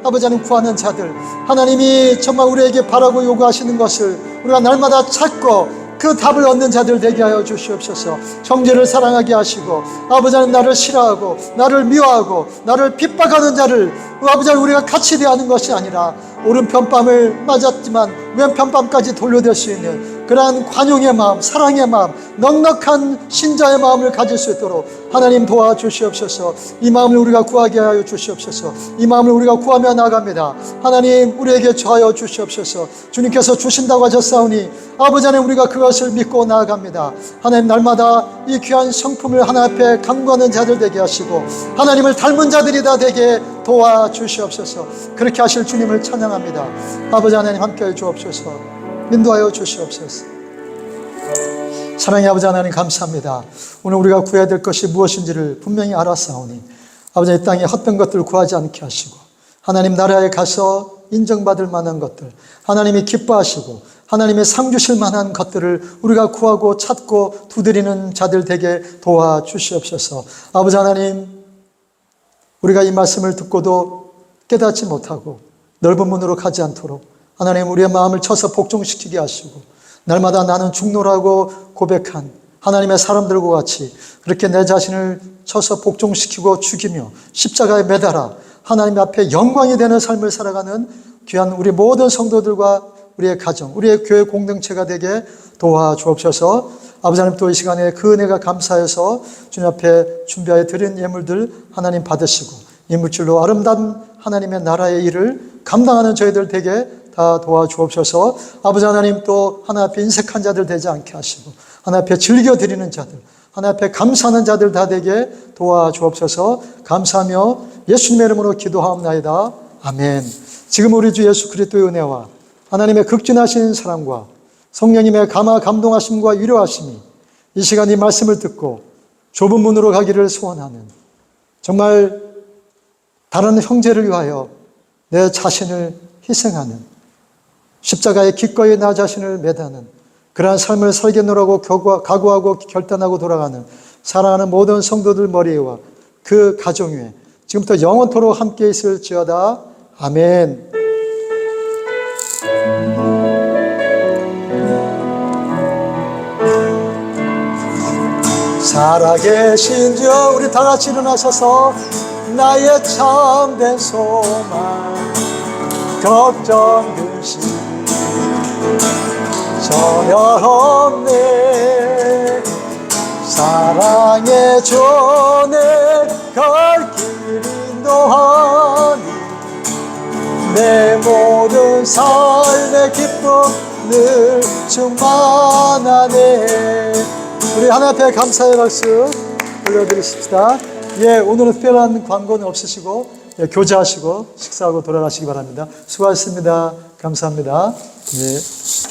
아버지 하나님 구하는 자들, 하나님이 정말 우리에게 바라고 요구하시는 것을 우리가 날마다 찾고 그 답을 얻는 자들 되게 하여 주시옵소서. 형제를 사랑하게 하시고 아버지 하나님, 나를 싫어하고 나를 미워하고 나를 핍박하는 자를 아버지 하나님 우리가 같이 대하는 것이 아니라 오른편밤을 맞았지만 왼편밤까지 돌려댈 수 있는 그러한 관용의 마음, 사랑의 마음, 넉넉한 신자의 마음을 가질 수 있도록 하나님 도와주시옵소서. 이 마음을 우리가 구하게 하여 주시옵소서. 이 마음을 우리가 구하며 나갑니다. 하나님 우리에게 주하여 주시옵소서. 주님께서 주신다고 하셨사오니 아버지 하나님 우리가 그것을 믿고 나아갑니다. 하나님 날마다 이 귀한 성품을 하나님 앞에 간구하는 자들 되게 하시고 하나님을 닮은 자들이 다 되게 도와주시옵소서. 그렇게 하실 주님을 찬양합니다. 아버지 하나님 함께해 주옵소서. 인도하여 주시옵소서. 사랑의 아버지 하나님 감사합니다. 오늘 우리가 구해야 될 것이 무엇인지를 분명히 알았사오니 아버지 이 땅에 헛된 것들을 구하지 않게 하시고 하나님 나라에 가서 인정받을 만한 것들, 하나님이 기뻐하시고 하나님의 상 주실 만한 것들을 우리가 구하고 찾고 두드리는 자들 되게 도와주시옵소서. 아버지 하나님, 우리가 이 말씀을 듣고도 깨닫지 못하고 넓은 문으로 가지 않도록 하나님 우리의 마음을 쳐서 복종시키게 하시고 날마다 나는 죽노라고 고백한 하나님의 사람들과 같이 그렇게 내 자신을 쳐서 복종시키고 죽이며 십자가에 매달아 하나님 앞에 영광이 되는 삶을 살아가는 귀한 우리 모든 성도들과 우리의 가정, 우리의 교회 공동체가 되게 도와주옵소서. 아버지 하나님 또 이 시간에 그 은혜가 감사해서 주님 앞에 준비하여 드린 예물들 하나님 받으시고 이 물질로 아름다운 하나님의 나라의 일을 감당하는 저희들 되게 다 도와주옵소서. 아버지 하나님 또 하나 앞에 인색한 자들 되지 않게 하시고 하나 앞에 즐겨드리는 자들, 하나 앞에 감사하는 자들 다 되게 도와주옵소서. 감사하며 예수님의 이름으로 기도하옵나이다. 아멘. 지금 우리 주 예수 그리스도의 은혜와 하나님의 극진하신 사랑과 성령님의 감동하심과 위로하심이 이 시간 이 말씀을 듣고 좁은 문으로 가기를 소원하는 정말 다른 형제를 위하여 내 자신을 희생하는 십자가에 기꺼이 나 자신을 매다는 그러한 삶을 살겠노라고 각오하고 결단하고 돌아가는 사랑하는 모든 성도들 머리 위와 그 가정 위에 지금부터 영원토록 함께 있을지어다. 아멘. 살아계신 주 우리 다 같이 일어나셔서 나의 참된 소망 걱정 근심 전혀 없네. 사랑의 존에 갈 길 인도하니 내 모든 삶의 기쁨 늘 충만하네. 우리 하나님 앞에 감사의 박수 올려드리십시다. 예, 오늘은 특별한 광고는 없으시고 교제하시고 식사하고 돌아가시기 바랍니다. 수고하셨습니다. 감사합니다. 예.